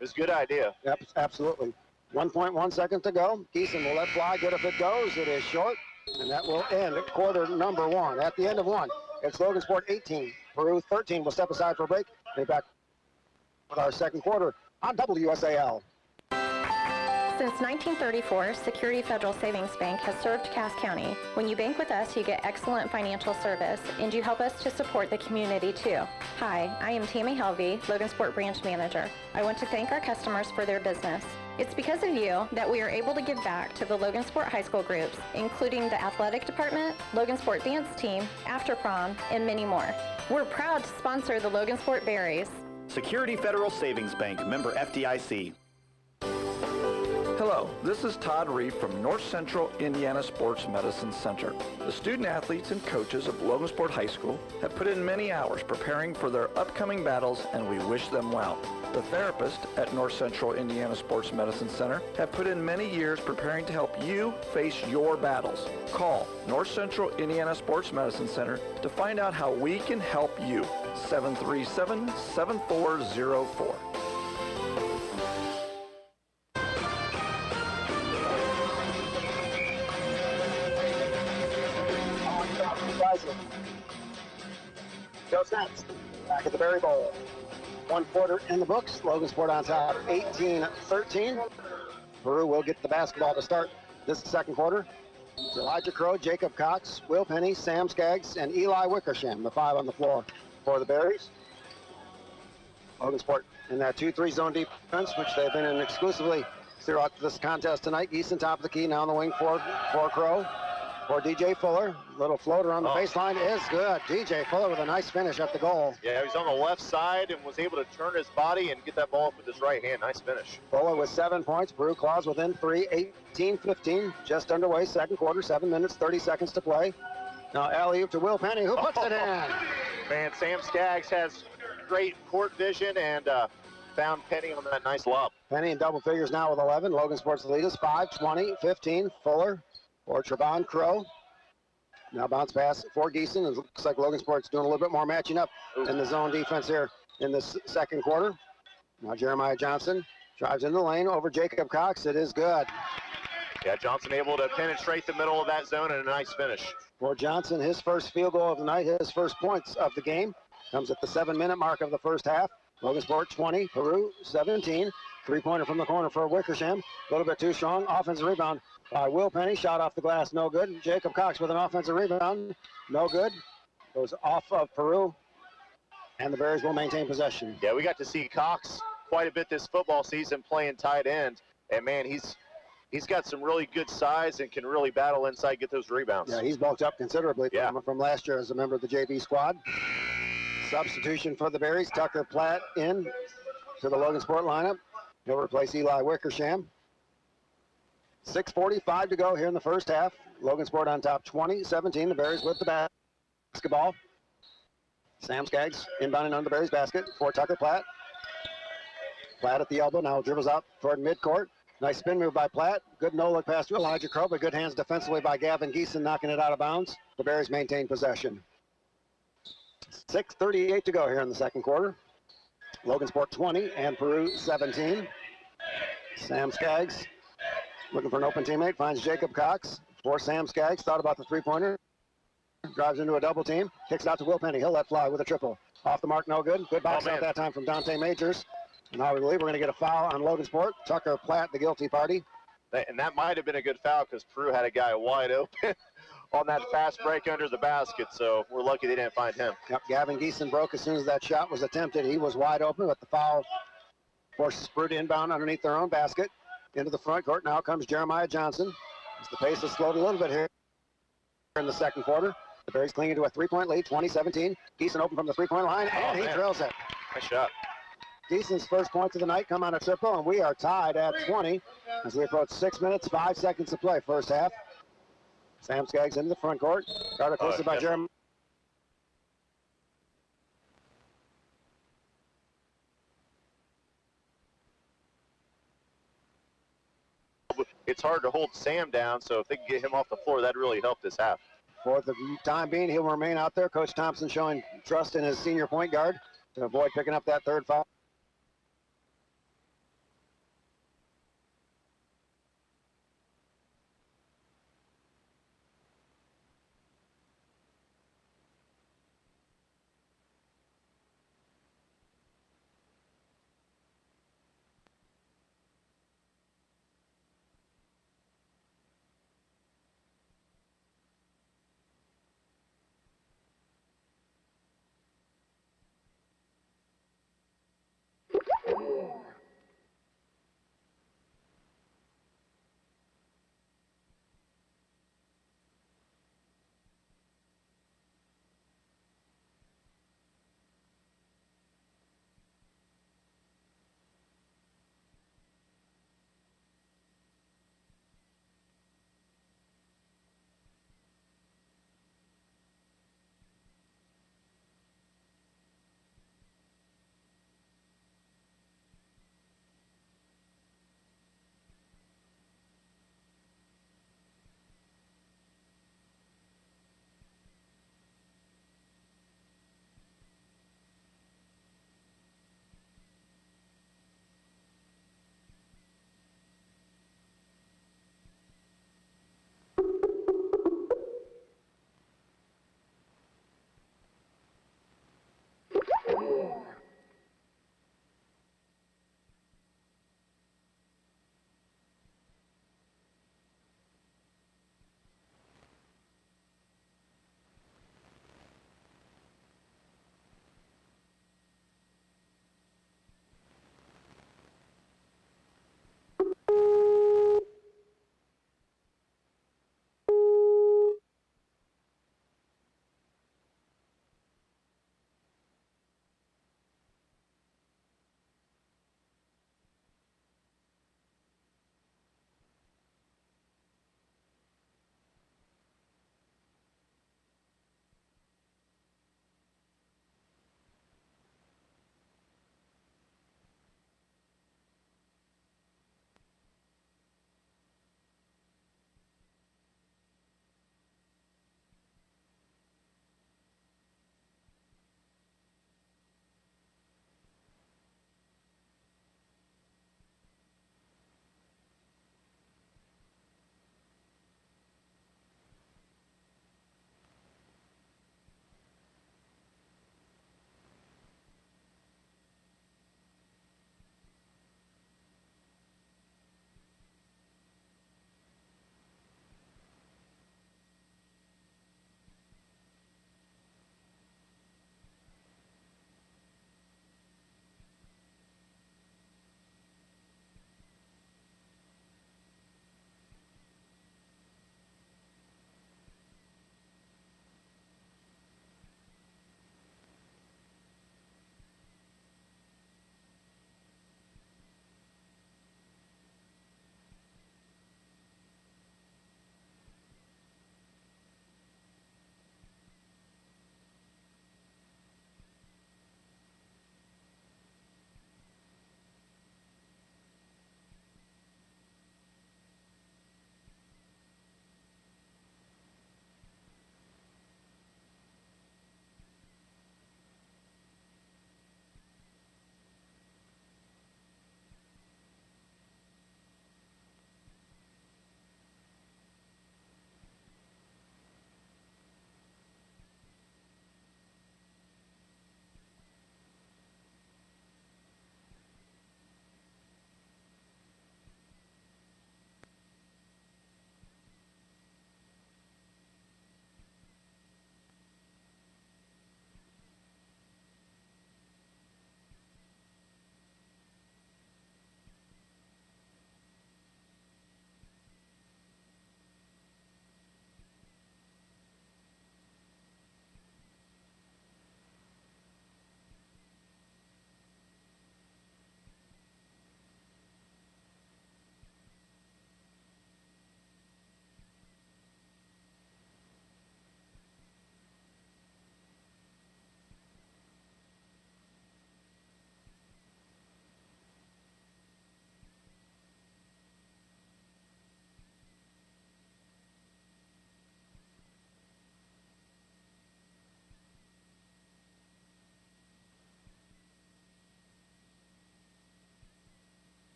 It's a good idea. Yep, absolutely. 1.1 seconds to go. Geeson will let fly. Good if it goes. It is short. And that will end quarter number 1. At the end of 1, it's Logansport 18. Peru 13. We'll step aside for a break. Be back with our second quarter on WSAL. Since 1934, Security Federal Savings Bank has served Cass County. When you bank with us, you get excellent financial service, and you help us to support the community too. Hi, I am Tammy Helvey, Logansport Branch Manager. I want to thank our customers for their business. It's because of you that we are able to give back to the Logansport High School groups, including the athletic department, Logansport dance team, after prom, and many more. We're proud to sponsor the Logansport Berries. Security Federal Savings Bank, member FDIC. Hello, this is Todd Reeve from North Central Indiana Sports Medicine Center. The student athletes and coaches of Logansport High School have put in many hours preparing for their upcoming battles, and we wish them well. The therapists at North Central Indiana Sports Medicine Center have put in many years preparing to help you face your battles. Call North Central Indiana Sports Medicine Center to find out how we can help you. 737-7404. Goes next. Back at the Berry Bowl. 1 quarter in the books. Logansport on top, 18-13. Peru will get the basketball to start this second quarter. It's Elijah Crow, Jacob Cox, Will Penny, Sam Skaggs, and Eli Wickersham, the 5 on the floor for the Berries. Logansport in that 2-3 zone defense, which they've been in exclusively throughout this contest tonight. Easton top of the key, now on the wing for Crow. For DJ Fuller, little floater on the baseline is good. DJ Fuller with a nice finish at the goal. Yeah, he's on the left side and was able to turn his body and get that ball up with his right hand. Nice finish. Fuller with 7 points. Peru Claus within 3, 18-15. Just underway, second quarter, 7 minutes, 30 seconds to play. Now alley-oop to Will Penny, who puts it in. Man, Sam Skaggs has great court vision and found Penny on that nice lob. Penny in double figures now with 11. Logansport's lead is 5-20-15. Fuller for Trevon Crow. Now bounce pass for Geeson. It looks like Logansport's doing a little bit more matching up in the zone defense here in this second quarter. Now Jeremiah Johnson drives in the lane over Jacob Cox. It is good. Yeah, Johnson able to penetrate the middle of that zone and a nice finish. For Johnson, his first field goal of the night, his first points of the game. Comes at the 7-minute mark of the first half. Logansport 20, Peru 17. Three-pointer from the corner for Wickersham. A little bit too strong. Offensive rebound by Will Penny. Shot off the glass, no good. Jacob Cox with an offensive rebound, no good. Goes off of Peru, and the Bears will maintain possession. Yeah, we got to see Cox quite a bit this football season playing tight end. And, man, he's got some really good size and can really battle inside, get those rebounds. Yeah, he's bulked up considerably from last year as a member of the JV squad. Substitution for the Berries. Tucker Platt in to the Logansport lineup. He'll replace Eli Wickersham. 6:45 to go here in the first half. Logansport on top 20-17. The Berries with the basketball. Sam Skaggs inbounding on the Berries basket for Tucker Platt. Platt at the elbow now dribbles out toward midcourt. Nice spin move by Platt. Good no-look pass to Elijah Crow, but good hands defensively by Gavin Geeson, knocking it out of bounds. The Bears maintain possession. 6:38 to go here in the second quarter. Logansport 20 and Peru 17. Sam Skaggs looking for an open teammate, finds Jacob Cox. For Sam Skaggs, thought about the three-pointer. Drives into a double team, kicks it out to Will Penny. He'll let fly with a triple. Off the mark, no good. Good box out that time from Dante Majors. And now we believe we're going to get a foul on Logansport. Tucker Platt, the guilty party. And that might have been a good foul because Peru had a guy wide open on that fast break under the basket. So we're lucky they didn't find him. Yep, Gavin Geeson broke as soon as that shot was attempted. He was wide open, but the foul forces Peru to inbound underneath their own basket. Into the front court now comes Jeremiah Johnson. As the pace has slowed a little bit here in the second quarter. The Bears clinging to a three-point lead, 20-17. Geeson open from the three-point line, and he drills it. Nice shot. Geeson's first points of the night come on a triple, and we are tied at 20 as we approach 6 minutes, 5 seconds to play first half. Sam Skaggs into the front court. Guarded closely by Jeremiah. It's hard to hold Sam down, so if they can get him off the floor, that'd really help this half. For the time being, he'll remain out there. Coach Thompson showing trust in his senior point guard to avoid picking up that third foul.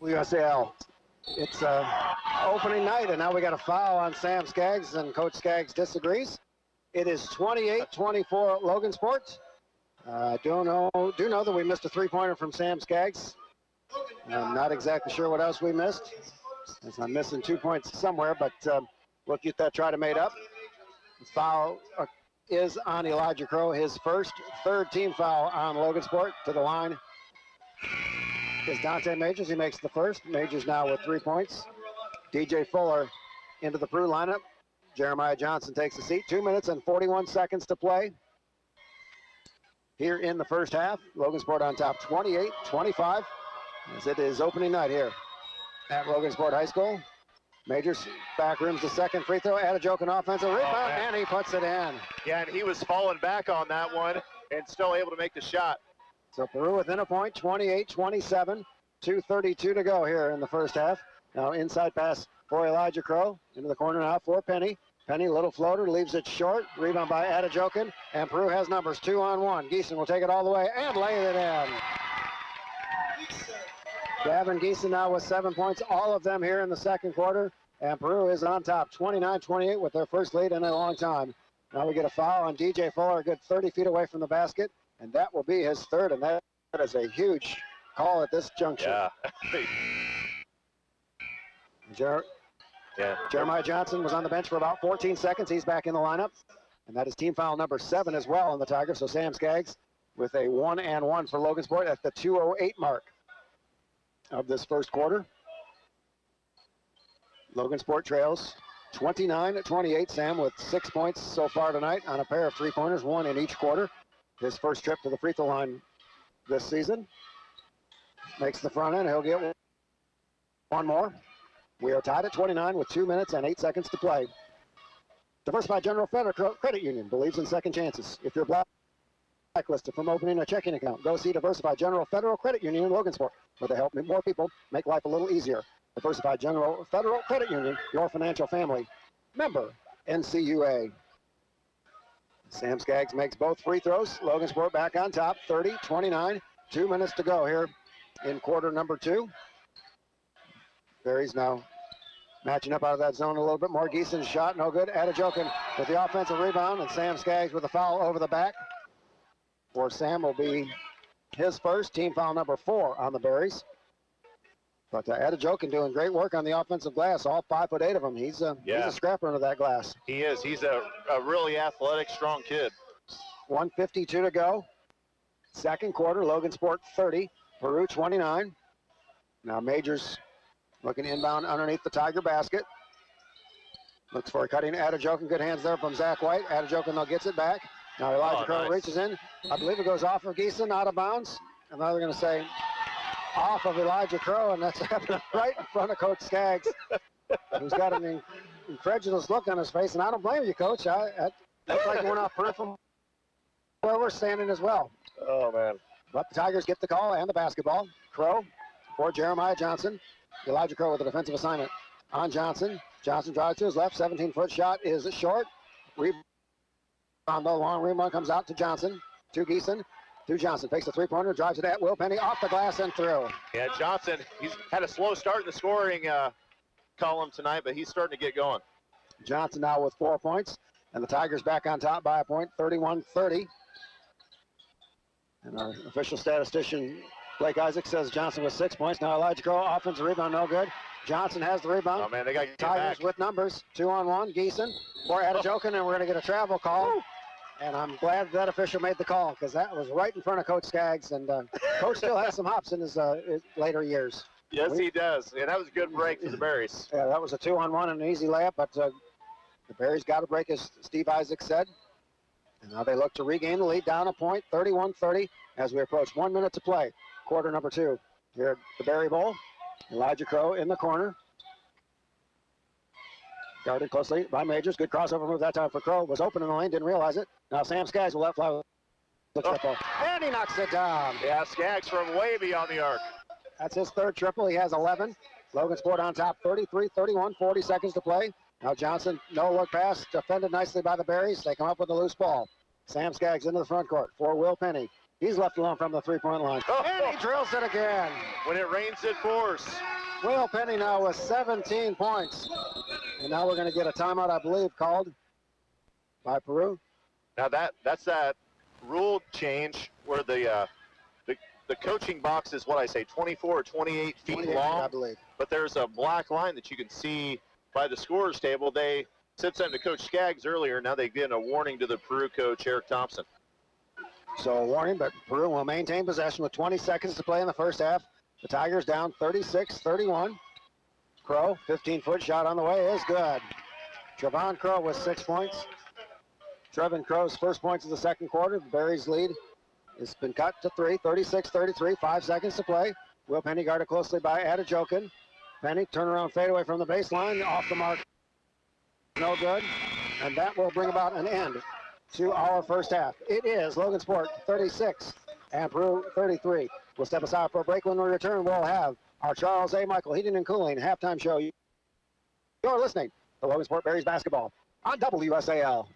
USAL. It's opening night, and now we got a foul on Sam Skaggs, and Coach Skaggs disagrees. It is 28-24 Logansport. Do know that we missed a three-pointer from Sam Skaggs. I'm not exactly sure what else we missed, as I'm missing 2 points somewhere, but we'll get that try to made up. The foul is on Elijah Crow, his third team foul on Logansport. To the line is Dante Majors. He makes the first. Majors now with 3 points. DJ Fuller into the Peru lineup. Jeremiah Johnson takes a seat. 2 minutes and 41 seconds to play here in the first half. Logansport on top 28-25, as it is opening night here at Logansport High School. Majors back rooms the second free throw. Adejoke an offensive rebound, and he puts it in. Yeah, and he was falling back on that one and still able to make the shot. So Peru within a point, 28-27, 2:32 to go here in the first half. Now inside pass for Elijah Crow, into the corner now for Penny. Penny, little floater, leaves it short. Rebound by Adejokin, and Peru has numbers 2-on-1. Geeson will take it all the way and lay it in. Gavin Geeson now with 7 points, all of them here in the second quarter, and Peru is on top, 29-28 with their first lead in a long time. Now we get a foul on DJ Fuller, a good 30 feet away from the basket, and that will be his third, and that is a huge call at this juncture. Yeah. Jeremiah Johnson was on the bench for about 14 seconds. He's back in the lineup, and that is team foul number 7 as well on the Tigers. So Sam Skaggs with a 1-and-1 for Logansport at the 2:08 mark of this first quarter. Logansport trails 29-28. Sam with 6 points so far tonight on a pair of three-pointers, one in each quarter. His first trip to the free throw line this season. Makes the front end. He'll get one more. We are tied at 29 with 2 minutes and 8 seconds to play. Diversified General Federal Credit Union believes in second chances. If you're blacklisted from opening a checking account, go see Diversified General Federal Credit Union in Logansport, where they help more people make life a little easier. Diversified General Federal Credit Union, your financial family. Member NCUA. Sam Skaggs makes both free throws. Logansport back on top, 30-29. 2 minutes to go here in quarter number 2. Berry's now matching up out of that zone a little bit more. Geeson's shot, no good. Adejokin with the offensive rebound, and Sam Skaggs with a foul over the back. For Sam will be his first, team foul number 4 on the Berries. But Adejokin doing great work on the offensive glass, all 5'8" of him. He's a scrapper under that glass. He is. He's a really athletic, strong kid. 1:52 to go. Second quarter, Logansport 30, Peru 29. Now Majors looking inbound underneath the Tiger basket. Looks for a cutting Adejokin. Good hands there from Zach White. Adejokin though gets it back. Now Elijah Crow reaches in. I believe it goes off of Geeson, out of bounds. And now they're going to say off of Elijah Crow, and that's happening right in front of Coach Skaggs, who's got an incredulous look on his face. And I don't blame you, Coach. It looks like it went off from where we're standing as well. Oh, man. But the Tigers get the call and the basketball. Crow for Jeremiah Johnson. Elijah Crow with a defensive assignment on Johnson. Johnson drives to his left. 17-foot shot is short. Rebound on the long rebound comes out to Johnson. To Geeson. To Johnson. Takes the three-pointer. Drives it at Will Penny. Off the glass and through. Yeah, Johnson, he's had a slow start in the scoring column tonight, but he's starting to get going. Johnson now with 4 points. And the Tigers back on top by a point. 31-30. And our official statistician, Blake Isaac, says Johnson with 6 points. Now Elijah Crow, offensive rebound, no good. Johnson has the rebound. Oh, man, they got to get Tigers back. with numbers. 2-on-1. Geeson for Adejokin, and we're going to get a travel call. Woo! And I'm glad that official made the call, because that was right in front of Coach Skaggs. And Coach still has some hops in his later years. Yes, he does. And that was a good break for the Berries. Yeah, that was a 2-on-1 and an easy layup, but the Berries got a break, as Steve Isaac said. And now they look to regain the lead, down a point, 31-30, as we approach 1 minute to play. Quarter number 2 here at the Berry Bowl. Elijah Crow in the corner. Guarded closely by Majors. Good crossover move that time for Crow. Was open in the lane, didn't realize it. Now Sam Skaggs will let fly with the triple. And he knocks it down. Yeah, Skaggs from way beyond the arc. That's his third triple. He has 11. Logansport on top, 33-31, 40 seconds to play. Now Johnson, no look pass, defended nicely by the Berries. They come up with a loose ball. Sam Skaggs into the front court for Will Penny. He's left alone from the three-point line. And he drills it again. When it rains, it pours. Will Penny now with 17 points. And now we're going to get a timeout, I believe, called by Peru. Now that's that rule change where the coaching box is, what I say, 24 or 28 feet 28, long. I believe. But there's a black line that you can see by the scorer's table. They said something to Coach Skaggs earlier. Now they've given a warning to the Peru coach, Eric Thompson. So a warning, but Peru will maintain possession with 20 seconds to play in the first half. The Tigers down 36-31. Crow, 15-foot shot on the way is good. Trevon Crow with 6 points. Trevon Crow's first points of the second quarter. The Berries lead has been cut to 3, 36-33, 5 seconds to play. Will Penny guarded closely by Adejokin. Penny, turnaround fadeaway from the baseline, off the mark. No good, and that will bring about an end to our first half. It is Logansport 36 and Peru 33. We'll step aside for a break. When we return, we'll have our Charles A. Michael Heating and Cooling halftime show. You're listening to Logansport Berries basketball on WSAL.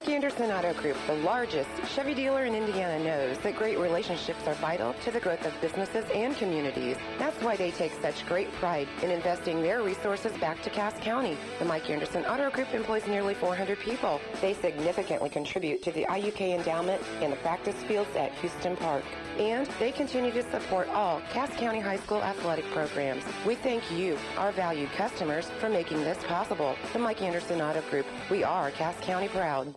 Anderson Auto Group, the largest Chevy dealer in Indiana, knows that great relationships are vital to the growth of businesses and communities. That's why they take such great pride in investing their resources back to Cass County. The Mike Anderson Auto Group employs nearly 400 people. They significantly contribute to the IUK endowment and the practice fields at Houston Park. And they continue to support all Cass County High School athletic programs. We thank you, our valued customers, for making this possible. The Mike Anderson Auto Group, we are Cass County proud.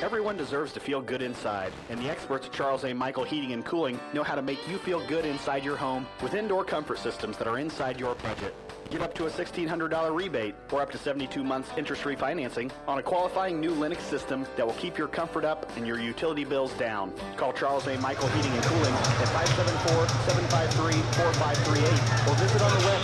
Everyone deserves to feel good inside, and the experts at Charles A. Michael Heating and Cooling know how to make you feel good inside your home with indoor comfort systems that are inside your budget. Get up to a $1,600 rebate or up to 72 months interest-free financing on a qualifying new Linux system that will keep your comfort up and your utility bills down. Call Charles A. Michael Heating and Cooling at 574-753-4538 or visit on the web.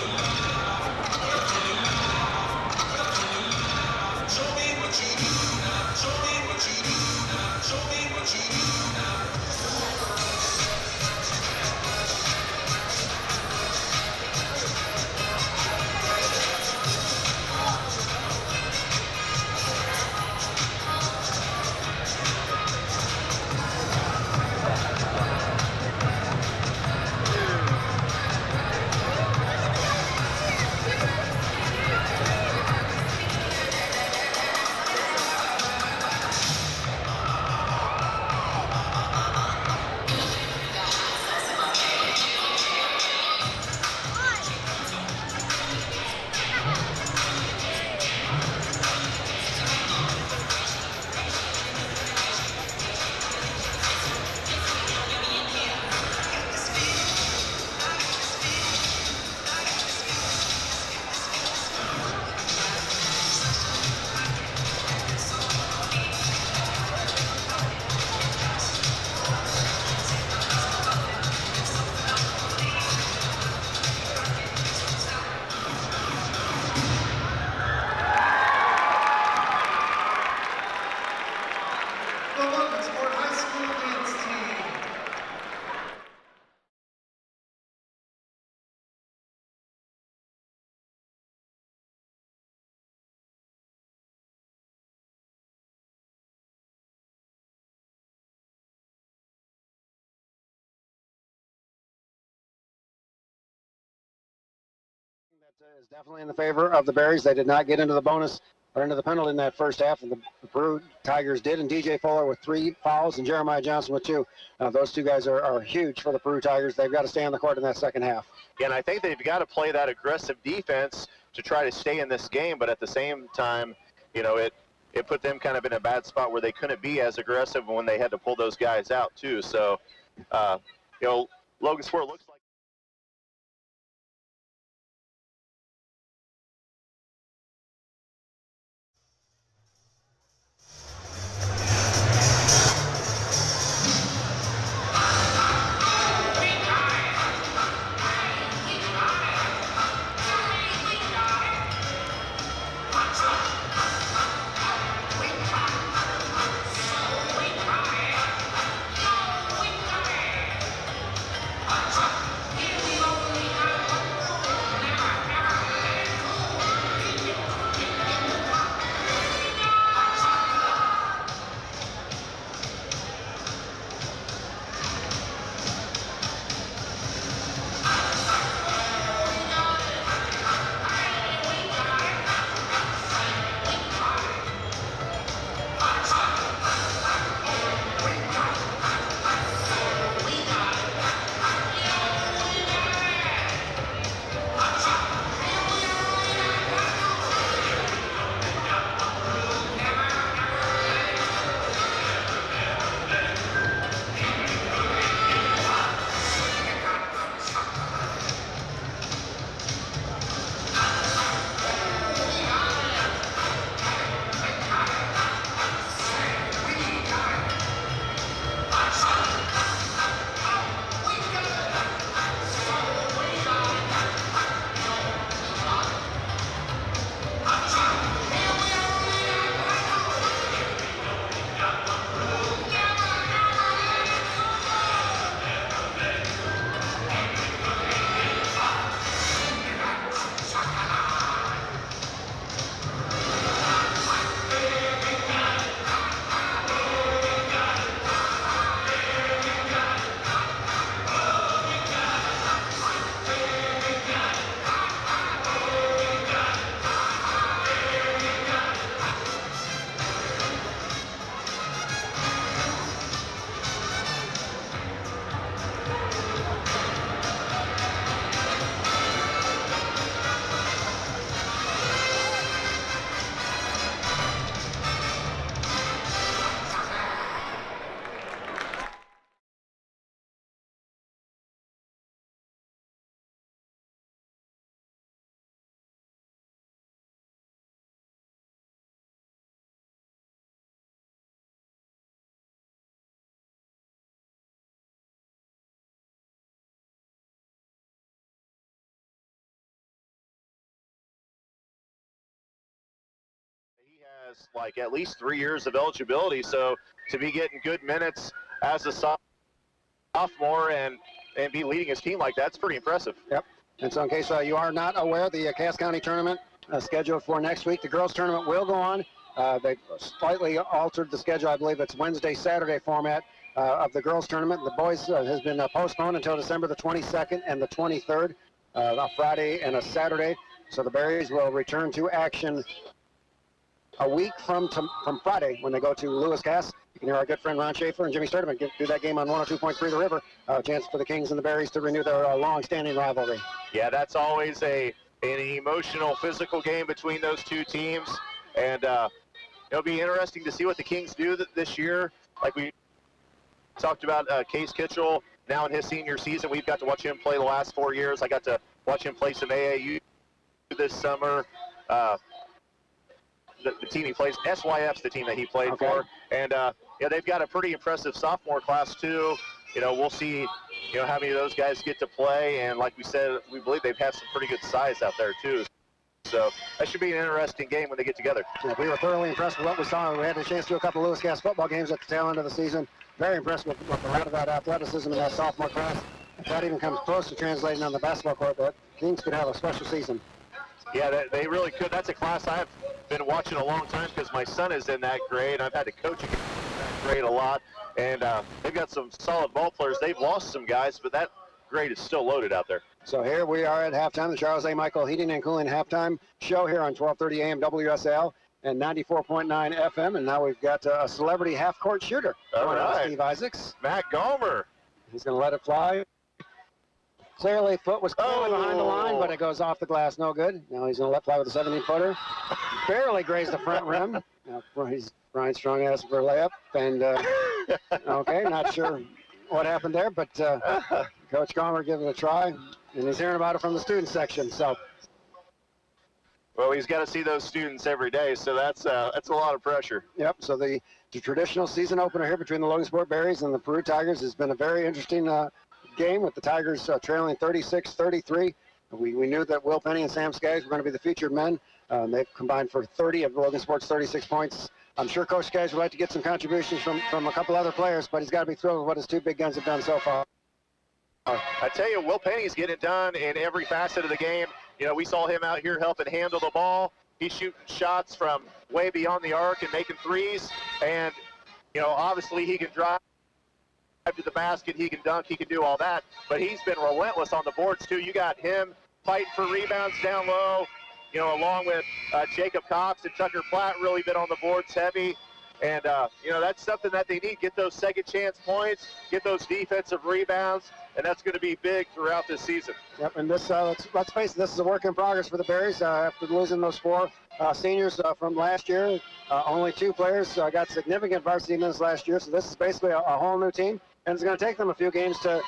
That is definitely in the favor of the Berries. They did not get into the bonus or into the penalty in that first half, and the Peru Tigers did. And DJ Fuller with 3 fouls and Jeremiah Johnson with 2. Those two guys are huge for the Peru Tigers. They've got to stay on the court in that second half. Yeah, and I think they've got to play that aggressive defense to try to stay in this game, but at the same time, you know, it put them kind of in a bad spot where they couldn't be as aggressive when they had to pull those guys out too. So, you know, Logansport looks like has like at least 3 years of eligibility. So to be getting good minutes as a sophomore and be leading his team like that's pretty impressive. Yep. And so in case you are not aware, the Cass County tournament scheduled for next week. The girls tournament will go on. They slightly altered the schedule. I believe it's Wednesday, Saturday format of the girls tournament. The boys has been postponed until December the 22nd and the 23rd, a Friday and a Saturday. So the Berries will return to action a week from Friday when they go to Lewis Cass. You can hear our good friend Ron Schaefer and Jimmy Sturdivant do that game on 102.3 The River. A chance for the Kings and the Berries to renew their long-standing rivalry. Yeah, that's always an emotional, physical game between those two teams. And it'll be interesting to see what the Kings do this year. Like we talked about Case Kitchell now in his senior season. We've got to watch him play the last 4 years. I got to watch him play some AAU this summer. The team he plays, SYF's the team that he played for. And, they've got a pretty impressive sophomore class, too. We'll see, how many of those guys get to play. And like we said, we believe they've had some pretty good size out there, too. So that should be an interesting game when they get together. Yeah, we were thoroughly impressed with what we saw. We had a chance to do a couple of Lewis Cass football games at the tail end of the season. Very impressed with a lot of that athleticism in that sophomore class. If that even comes close to translating on the basketball court, the Kings could have a special season. Yeah, they really could. That's a class I've been watching a long time because my son is in that grade. I've had to coach against that grade a lot. And they've got some solid ball players. They've lost some guys, but that grade is still loaded out there. So here we are at halftime, the Charles A. Michael Heating and Cooling halftime show here on 1230 AM WSL and 94.9 FM. And now we've got a celebrity half-court shooter. All right. Steve Isaacs. Matt Gomer. He's going to let it fly. Clearly, foot was clearly behind the line, but it goes off the glass. No good. Now he's going to let fly with a 17-footer. Barely grazed the front rim. Now Brian Strong asked for a layup. And, okay, not sure what happened there, but Coach Gomer giving it a try. And he's hearing about it from the student section. So, well, he's got to see those students every day, so that's a lot of pressure. Yep. So the traditional season opener here between the Logansport Berries and the Peru Tigers has been a very interesting game with the Tigers trailing 36-33. We knew that Will Penny and Sam Skaggs were going to be the featured men. They've combined for 30 of Logansport's 36 points. I'm sure Coach Skaggs would like to get some contributions from a couple other players, but he's got to be thrilled with what his two big guns have done so far. I tell you, Will Penny's getting it done in every facet of the game. We saw him out here helping handle the ball. He's shooting shots from way beyond the arc and making threes. And, obviously he can drive to the basket, he can dunk, he can do all that. But he's been relentless on the boards, too. You got him fighting for rebounds down low, along with Jacob Cox and Tucker Platt really been on the boards heavy. And, that's something that they need. Get those second chance points, get those defensive rebounds, and that's going to be big throughout this season. Yep, and this, let's face it, this is a work in progress for the Berries. After losing those four seniors from last year, only two players got significant varsity minutes last year, so this is basically a whole new team. And it's going to take them a few games to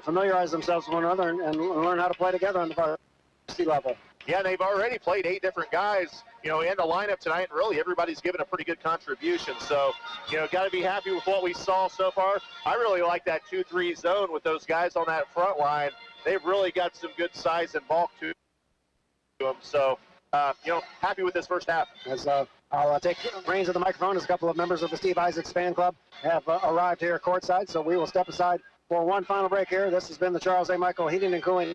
familiarize themselves with one another and learn how to play together on the varsity level. Yeah, they've already played 8 different guys, in the lineup tonight, and really everybody's given a pretty good contribution. So, got to be happy with what we saw so far. I really like that 2-3 zone with those guys on that front line. They've really got some good size and bulk to them. So, happy with this first half. As I'll take reins of the microphone as a couple of members of the Steve Isaacs fan club have arrived here courtside. So we will step aside for one final break here. This has been the Charles A. Michael Heating and Cooling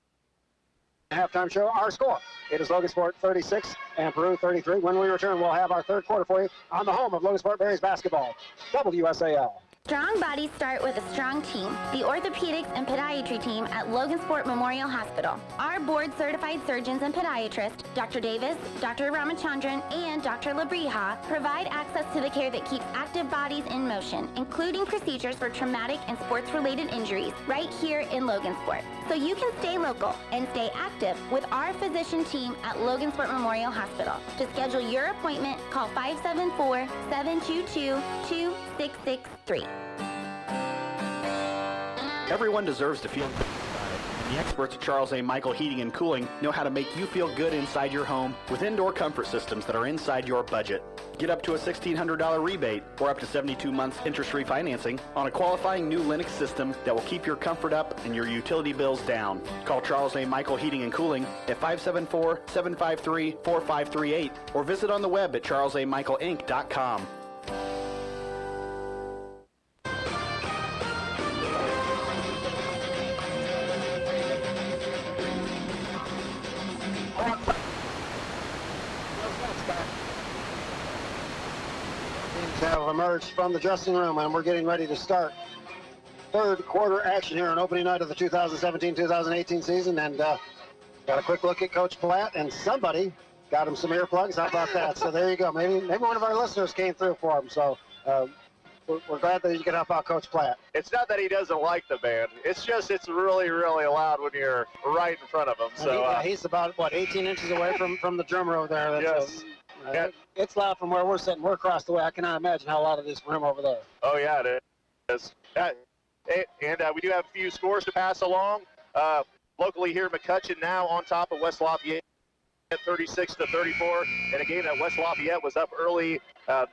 halftime show. Our score, it is Logansport 36 and Peru 33. When we return, we'll have our third quarter for you on the home of Logansport Berries basketball, WSAL. Strong bodies start with a strong team. The orthopedics and podiatry team at Logansport Memorial Hospital. Our board-certified surgeons and podiatrists, Dr. Davis, Dr. Ramachandran, and Dr. Labriha, provide access to the care that keeps active bodies in motion, including procedures for traumatic and sports-related injuries, right here in Logansport. So you can stay local and stay active with our physician team at Logansport Memorial Hospital. To schedule your appointment, call 574-722-2663. Everyone deserves to feel good inside, and the The experts at Charles A. Michael Heating and Cooling know how to make you feel good inside your home with indoor comfort systems that are inside your budget. Get up to a $1,600 rebate or up to 72 months interest-free financing on a qualifying new Lennox system that will keep your comfort up and your utility bills down. Call Charles A. Michael Heating and Cooling at 574-753-4538 or visit on the web at charlesamichaelinc.com. Have emerged from the dressing room, and we're getting ready to start third quarter action here on opening night of the 2017-2018 season. And got a quick look at Coach Platt, and somebody got him some earplugs. How about that? So there you go. Maybe one of our listeners came through for him. So we're glad that you can help out Coach Platt. It's not that he doesn't like the band. It's just it's really, really loud when you're right in front of him. So he's about, 18 inches away from the drummer over there. Yes. It's loud from where we're sitting. We're across the way. I cannot imagine how loud it is from him over there. Oh, yeah, it is. And we do have a few scores to pass along. Locally here, McCutcheon now on top of West Lafayette, 36-34, in a game that West Lafayette was up early. A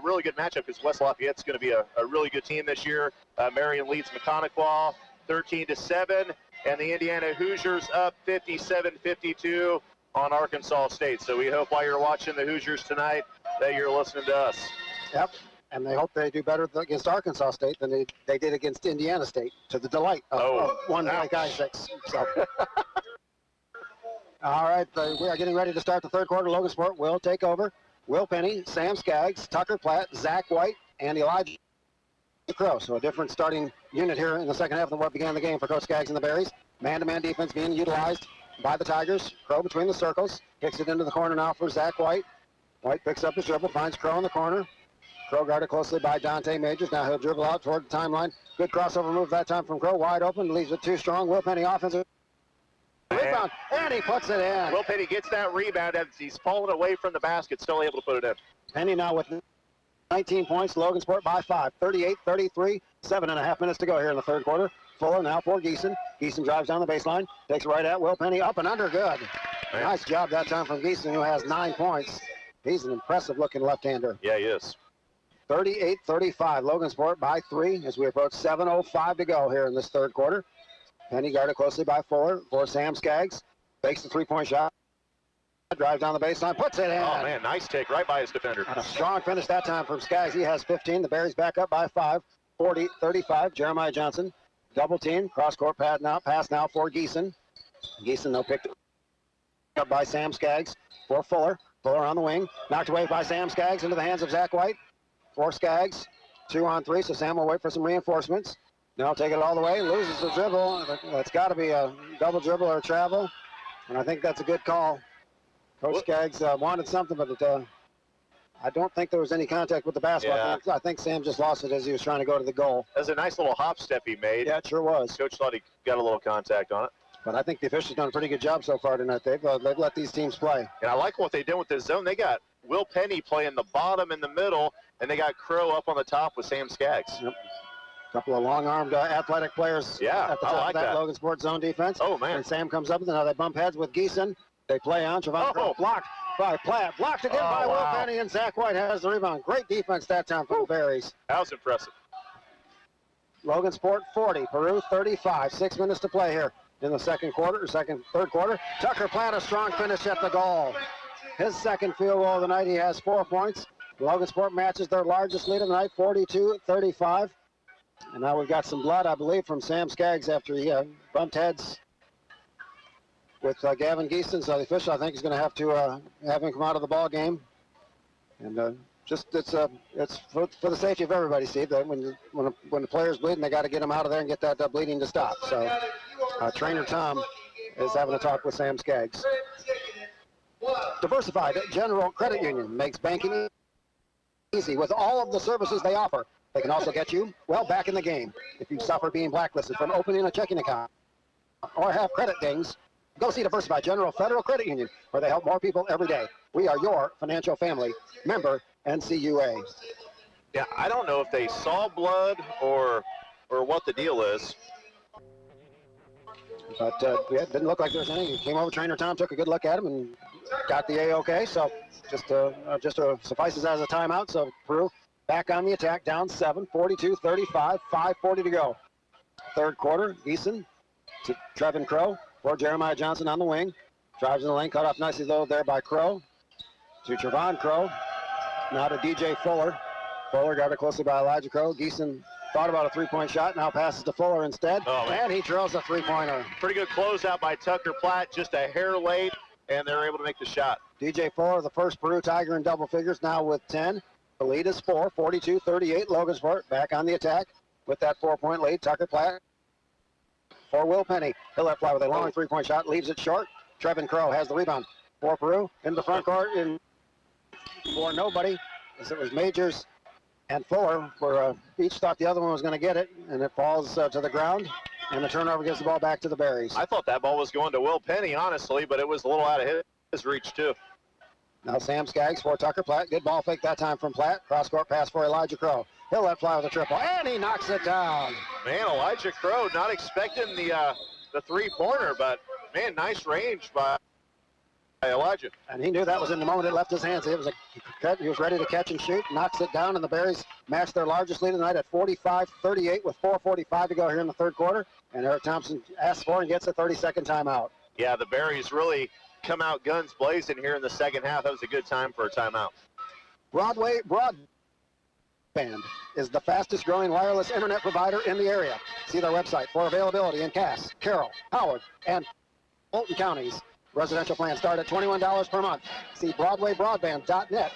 really good matchup because West Lafayette's going to be a really good team this year. Marion leads Mechanic-Wall 13-7, and the Indiana Hoosiers up 57-52 on Arkansas State. So we hope while you're watching the Hoosiers tonight that you're listening to us. Yep, and they hope they do better against Arkansas State than they did against Indiana State, to the delight of one like Isaac. So. All right, we are getting ready to start the third quarter. Logansport will take over. Will Penny, Sam Skaggs, Tucker Platt, Zach White, and Elijah Crow. So a different starting unit here in the second half than what began the game for Coach Skaggs and the Berries. Man-to-man defense being utilized by the Tigers. Crow between the circles. Kicks it into the corner now for Zach White. White picks up his dribble, finds Crow in the corner. Crow guarded closely by Dante Majors. Now he'll dribble out toward the timeline. Good crossover move that time from Crow. Wide open, leaves it too strong. Will Penny offensive rebound, and he puts it in. Will Penny gets that rebound as he's fallen away from the basket, still able to put it in. Penny now with 19 points. Logansport by 5. 38-33. 7.5 minutes to go here in the third quarter. Fuller now for Geeson. Geeson drives down the baseline, takes it right at Will Penny, up and under, good. Man. Nice job that time from Geeson, who has 9 points. He's an impressive-looking left-hander. Yeah, he is. 38-35, Logansport by 3 as we approach 7:05 to go here in this third quarter. Penny guarded closely by Fuller for Sam Skaggs. Fakes the three-point shot. Drives down the baseline, puts it in. Oh, man, nice take right by his defender. And a strong finish that time from Skaggs. He has 15. The Berries back up by 5. 40-35, Jeremiah Johnson. Double team, cross-court pass now for Geeson. Geeson, though, picked up by Sam Skaggs for Fuller. Fuller on the wing, knocked away by Sam Skaggs into the hands of Zach White. For Skaggs, 2-on-3, so Sam will wait for some reinforcements. Now take it all the way, loses the dribble. That's got to be a double dribble or travel, and I think that's a good call. Coach Skaggs wanted something, but I don't think there was any contact with the basketball. Yeah. I think Sam just lost it as he was trying to go to the goal. That was a nice little hop step he made. Yeah, it sure was. Coach thought he got a little contact on it. But I think the officials done a pretty good job so far tonight. They've let these teams play. And I like what they did with this zone. They got Will Penny playing the bottom in the middle, and they got Crow up on the top with Sam Skaggs. Yep. A couple of long-armed athletic players at the top of that Logansport zone defense. Oh, man. And Sam comes up, and now they bump heads with Geeson. They play on. Trevon Crow blocked by Platt. Blocked again by Will Penny, and Zach White has the rebound. Great defense that time for the Berries. That was impressive. Logansport 40, Peru 35. 6 minutes to play here in the third quarter. Tucker Platt, a strong finish at the goal. His second field goal of the night. He has 4 points. Logansport matches their largest lead of the night, 42-35. And now we've got some blood, I believe, from Sam Skaggs after he bumped heads with Gavin Geeson. So the official, I think, is going to have to have him come out of the ball game. And it's for the safety of everybody, Steve. That when the player's bleeding, they got to get him out of there and get that bleeding to stop. So trainer Tom is having a talk with Sam Skaggs. Diversified General Credit Union makes banking easy with all of the services they offer. They can also get you, back in the game. If you suffer being blacklisted from opening a checking account or have credit dings, go see Diversified General Federal Credit Union, where they help more people every day. We are your financial family. Member NCUA. Yeah, I don't know if they saw blood or what the deal is. But it didn't look like there was anything. He came over, trainer Tom took a good look at him and got the A-OK. So just suffices as a timeout. So Peru back on the attack, down 7, 42-35, 5:40 to go. Third quarter, Eason to Trevin Crow for Jeremiah Johnson on the wing. Drives in the lane, cut off nicely though there by Crow. To Trevon Crow, now to DJ Fuller. Fuller guarded closely by Elijah Crow. Geeson thought about a three-point shot, now passes to Fuller instead, and he drills a three-pointer. Pretty good closeout by Tucker Platt, just a hair late, and they're able to make the shot. DJ Fuller, the first Peru Tiger in double figures, now with 10. The lead is 4, 42-38. Logansport back on the attack with that 4-point lead. Tucker Platt for Will Penny. He'll let fly with a long three-point shot, leaves it short. Trevin Crow has the rebound for Peru in the front court for nobody, as it was Majors and Fuller, where each thought the other one was going to get it, and it falls to the ground, and the turnover gives the ball back to the Berries. I thought that ball was going to Will Penny, honestly, but it was a little out of his reach, too. Now Sam Skaggs for Tucker Platt. Good ball fake that time from Platt. Cross-court pass for Elijah Crow. He'll let fly with a triple, and he knocks it down. Man, Elijah Crow not expecting the three-pointer, but, man, nice range by Elijah. And he knew that was in the moment it left his hands. It was a cut. He was ready to catch and shoot, knocks it down, and the Berries matched their largest lead of the night at 45-38 with 4:45 to go here in the third quarter. And Eric Thompson asks for and gets a 30-second timeout. Yeah, the Berries really come out guns blazing here in the second half. That was a good time for a timeout. Broadband is the fastest growing wireless internet provider in the area. See their website for availability in Cass, Carroll, Howard, and Fulton counties. Residential plans start at $21 per month. See BroadwayBroadband.net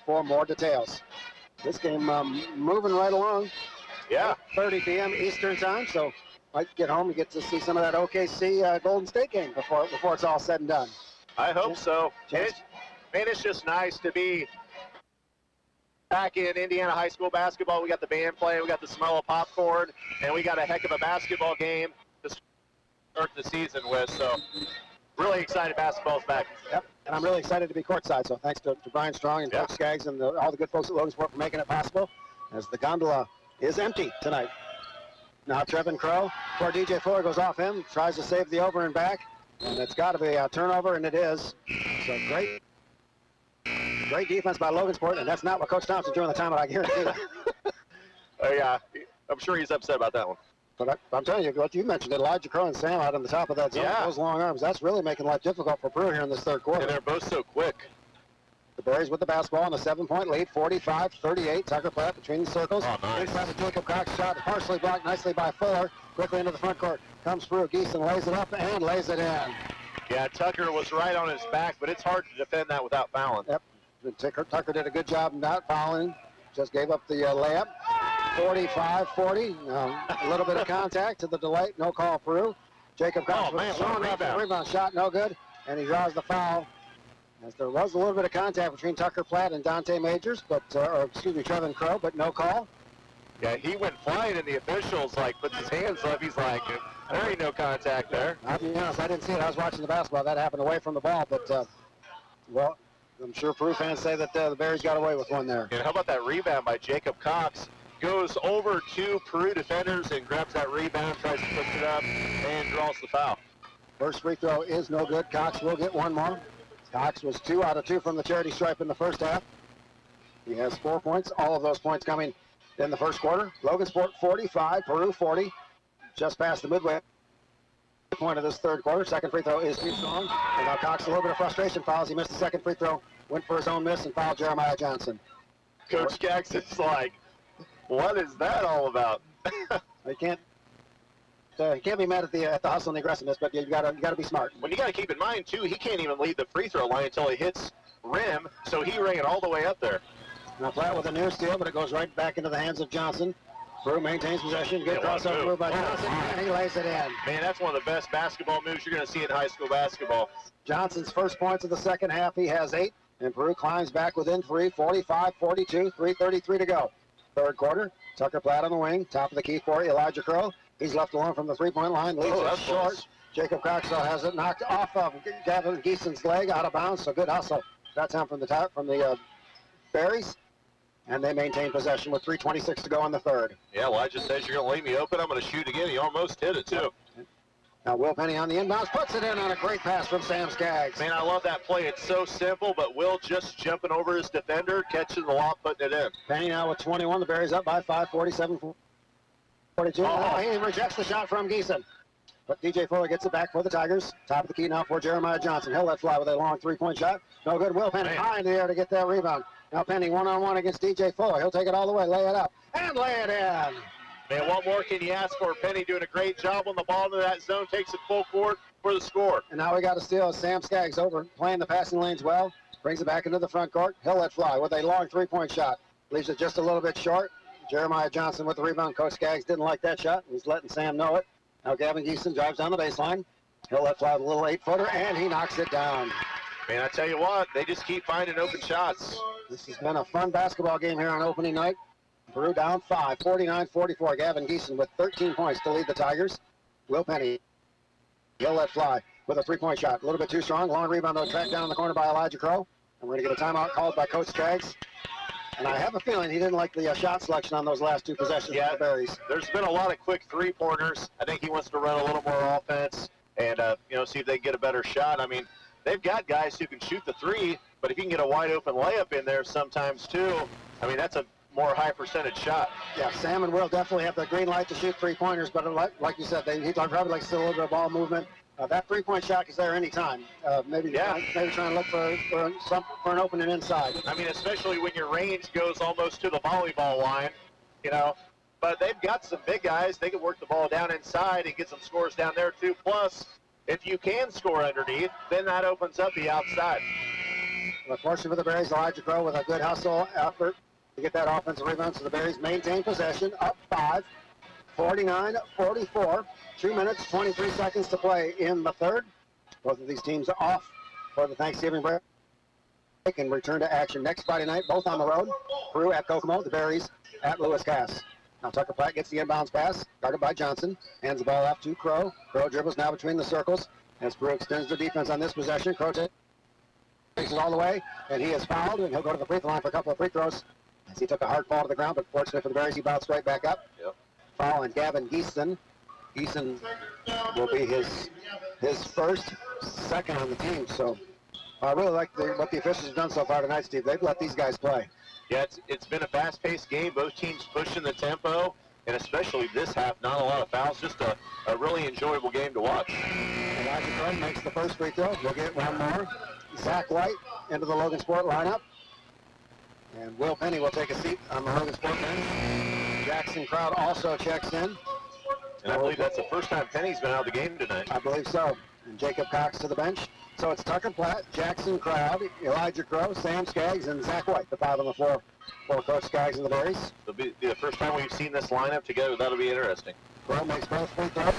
for more details. This game moving right along. Yeah. 30 p.m. Eastern time, so might get home and get to see some of that OKC Golden State game before it's all said and done. I hope so. Man, it's just nice to be back in Indiana high school basketball. We got the band playing, we got the smell of popcorn, and we got a heck of a basketball game to start the season with. So really excited basketball's back. Yep, and I'm really excited to be courtside. So thanks to Brian Strong and Coach Skaggs and all the good folks at Logansport for making it possible, as the gondola is empty tonight. Now Trevin Crow for DJ Fuller, goes off him, tries to save the over and back, and it's got to be a turnover, and it is. So great defense by Logansport, and that's not what Coach Thompson's doing the timeout, I guarantee that. Oh, yeah, I'm sure he's upset about that one. But I'm telling you, what you mentioned, Elijah Crow and Sam out on the top of that zone, those long arms, that's really making life difficult for Peru here in this third quarter. And they're both so quick. The Berries with the basketball on a 7-point lead, 45-38. Tucker Platt between the circles. Oh, nice. Inside the Jacob Cox shot, partially blocked nicely by Fuller. Quickly into the front court. Comes through. Geeson lays it up and lays it in. Yeah, Tucker was right on his back, but it's hard to defend that without fouling. Yep. Tucker did a good job not fouling. Just gave up the layup. 45-40. A little bit of contact to the delight. No call Peru. Jacob Cox with a strong rebound shot. No good. And he draws the foul. As there was a little bit of contact between Tucker Platt and Dante Majors, Trevin Crow, but no call. Yeah, he went flying, and the officials puts his hands up. He's like, there ain't no contact there. I'll be honest, I didn't see it. I was watching the basketball. That happened away from the ball, but well, I'm sure Peru fans say that the Bears got away with one there. And how about that rebound by Jacob Cox? Goes over to Peru defenders and grabs that rebound, tries to push it up, and draws the foul. First free throw is no good. Cox will get one more. Cox was 2 out of 2 from the charity stripe in the first half. He has 4 points. All of those points coming in the first quarter. Logansport 45, Peru 40. Just past the midway point of this third quarter. Second free throw is too strong. And now Cox, a little bit of frustration fouls. He missed the second free throw, went for his own miss, and fouled Jeremiah Johnson. Coach Skaggs is like, what is that all about? He can't be mad at the hustle and the aggressiveness, but you gotta be smart. Well, you got to keep in mind too, he can't even lead the free throw line until he hits rim, so he ran it all the way up there. Now Platt with a near steal, but it goes right back into the hands of Johnson. Peru maintains possession. Good crossover move by Johnson, and he lays it in. Man, that's one of the best basketball moves you're going to see in high school basketball. Johnson's first points of the second half. He has 8, and Peru climbs back within 3, 45-42, 3:33 to go. Third quarter, Tucker Platt on the wing, top of the key for Elijah Crow. He's left alone from the three-point line, leaves it short. Close. Jacob Cox has it knocked off of Gavin Geeson's leg, out of bounds, so good hustle that time from the Berries. And they maintain possession with 3:26 to go in the third. Yeah, Elijah says, you're going to leave me open, I'm going to shoot again. He almost hit it, too. Now Will Penny on the inbounds, puts it in on a great pass from Sam Skaggs. Man, I love that play. It's so simple, but Will just jumping over his defender, catching the lob, putting it in. Penny now with 21. The Berries up by 5, 47-42. Now he rejects the shot from Geeson. But DJ Fuller gets it back for the Tigers. Top of the key now for Jeremiah Johnson. He'll let fly with a long three-point shot. No good. Will Penny high in the air to get that rebound. Now Penny one-on-one against DJ Fuller. He'll take it all the way, lay it up, and lay it in. Man, what more can you ask for? Penny doing a great job on the ball into that zone, takes it full court for the score. And now we got a steal. Sam Skaggs over, playing the passing lanes well. Brings it back into the front court. He'll let fly with a long three-point shot. Leaves it just a little bit short. Jeremiah Johnson with the rebound. Coach Skaggs didn't like that shot. He's letting Sam know it. Now Gavin Geeson drives down the baseline. He'll let fly with a little 8-footer, and he knocks it down. Man, I tell you what, they just keep finding open shots. This has been a fun basketball game here on opening night. Peru down 5, 49-44. Gavin Geeson with 13 points to lead the Tigers. Will Penny, he'll let fly with a three-point shot. A little bit too strong. Long rebound, though, tracked down in the corner by Elijah Crow. And we're going to get a timeout called by Coach Skaggs. And I have a feeling he didn't like the shot selection on those last two possessions of the Berries. There's been a lot of quick three-pointers. I think he wants to run a little more offense and, see if they can get a better shot. I mean, they've got guys who can shoot the three, but if you can get a wide-open layup in there sometimes, too, I mean, that's a more high percentage shot. Yeah, Sam and Will definitely have the green light to shoot three-pointers, but like you said, he'd probably like to see a little bit of ball movement. That three-point shot is there anytime. Maybe trying to look for an opening inside. I mean, especially when your range goes almost to the volleyball line, But they've got some big guys. They can work the ball down inside and get some scores down there, too. Plus, if you can score underneath, then that opens up the outside. Unfortunately for the Berries, Elijah Crow with a good hustle effort to get that offensive rebound. So the Berries maintain possession, up 5, 49-44. 2 minutes, 23 seconds to play in the third. Both of these teams are off for the Thanksgiving break and return to action next Friday night, both on the road. Peru at Kokomo, the Berries at Lewis Cass. Now Tucker Platt gets the inbounds pass, guarded by Johnson. Hands the ball off to Crow. Crow dribbles now between the circles as Peru extends the defense on this possession. Crow takes it all the way, and he is fouled, and he'll go to the free throw line for a couple of free throws as he took a hard fall to the ground, but fortunately for the Berries, he bounced right back up. Yep. Foul on Gavin Geeson. Geeson will be his first, second on the team. So I really like what the officials have done so far tonight, Steve. They've let these guys play. Yeah, it's been a fast-paced game. Both teams pushing the tempo, and especially this half, not a lot of fouls. Just a really enjoyable game to watch. Elijah Crow makes the first free throw. We'll get one more. Zach White into the Logan Sport lineup. And Will Penny will take a seat on the Logan Sport bench. Jackson Crowd also checks in. And I believe that's the first time Penny's been out of the game tonight. I believe so. And Jacob Cox to the bench. So it's Tucker Platt, Jackson Crowd, Elijah Crow, Sam Skaggs, and Zach White, the 5 on the floor for Coach Skaggs and the Berries. It'll be the first time we've seen this lineup together. That'll be interesting. Crow makes both free throws.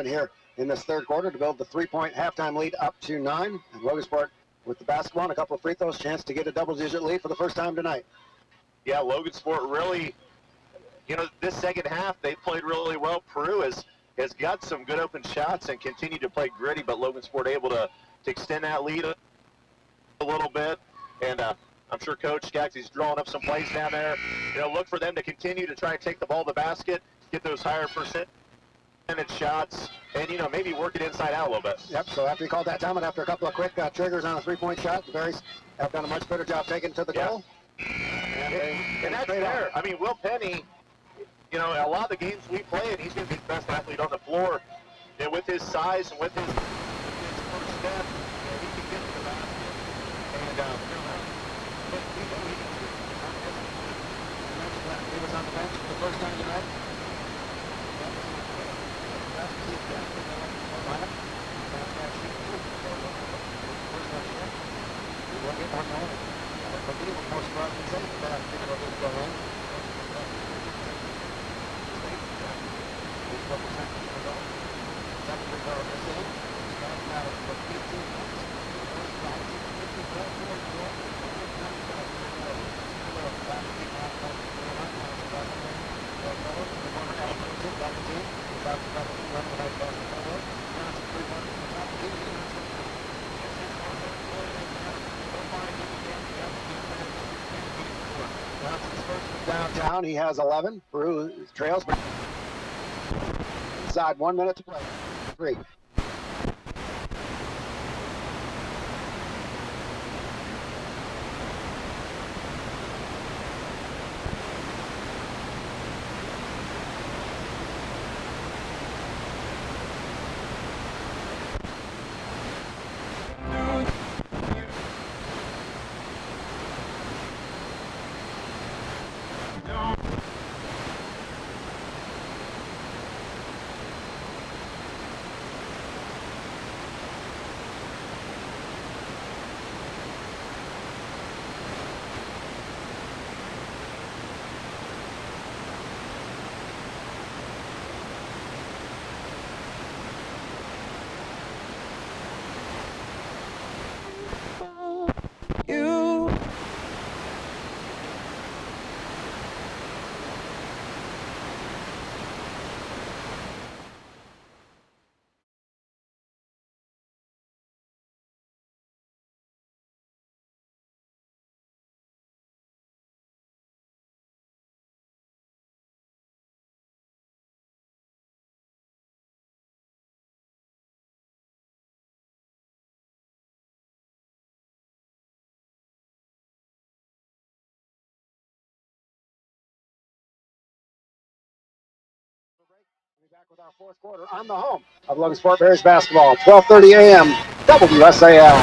Here in this third quarter to build the 3-point halftime lead up to 9. And Logansport with the basketball and a couple of free throws, chance to get a double-digit lead for the first time tonight. Yeah, Logansport really you know, this second half, they played really well. Peru has got some good open shots and continued to play gritty, but Logansport able to extend that lead a little bit. And I'm sure Coach Skaggs drawing up some plays down there. You know, look for them to continue to try and take the ball to the basket, get those higher percentage shots, and, you know, maybe work it inside out a little bit. Yep, so after he called that time and after a couple of quick triggers on a three-point shot, the Berries have done a much better job taking it to the goal. And that's fair. I mean, Will Penny, you know, a lot of the games we play, and he's going to be the best athlete on the floor. And with his size and with his first step, you know, he can get to the basket. And, he was on the bench for the first time tonight. We'll get one more. But he was more smart than safe, but I think it'll just go in. Downtown, he has 11. Peru trails. Inside 1 minute to play. 3. We'll be back with our fourth quarter on the home of Logansport Bears basketball, 12:30 a.m. WSAL.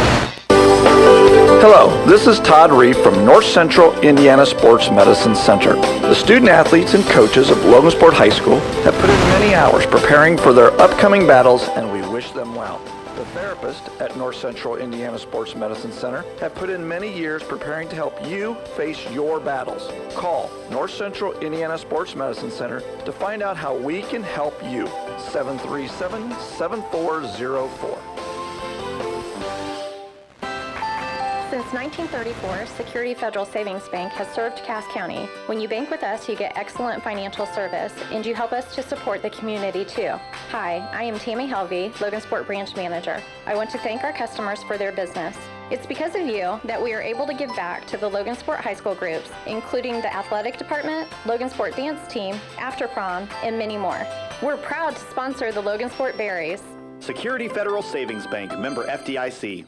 Hello, this is Todd Reeve from North Central Indiana Sports Medicine Center. The student athletes and coaches of Logansport High School have put in many hours preparing for their upcoming battles, and we wish them well. The therapists at North Central Indiana Sports Medicine Center have put in many years preparing to help you face your battles. Call North Central Indiana Sports Medicine Center to find out how we can help you. 737-7404. Since 1934, Security Federal Savings Bank has served Cass County. When you bank with us, you get excellent financial service, and you help us to support the community too. Hi, I am Tammy Helvey, Logansport Branch Manager. I want to thank our customers for their business. It's because of you that we are able to give back to the Logansport High School groups, including the athletic department, Logansport dance team, after prom, and many more. We're proud to sponsor the Logansport Berries. Security Federal Savings Bank, member FDIC.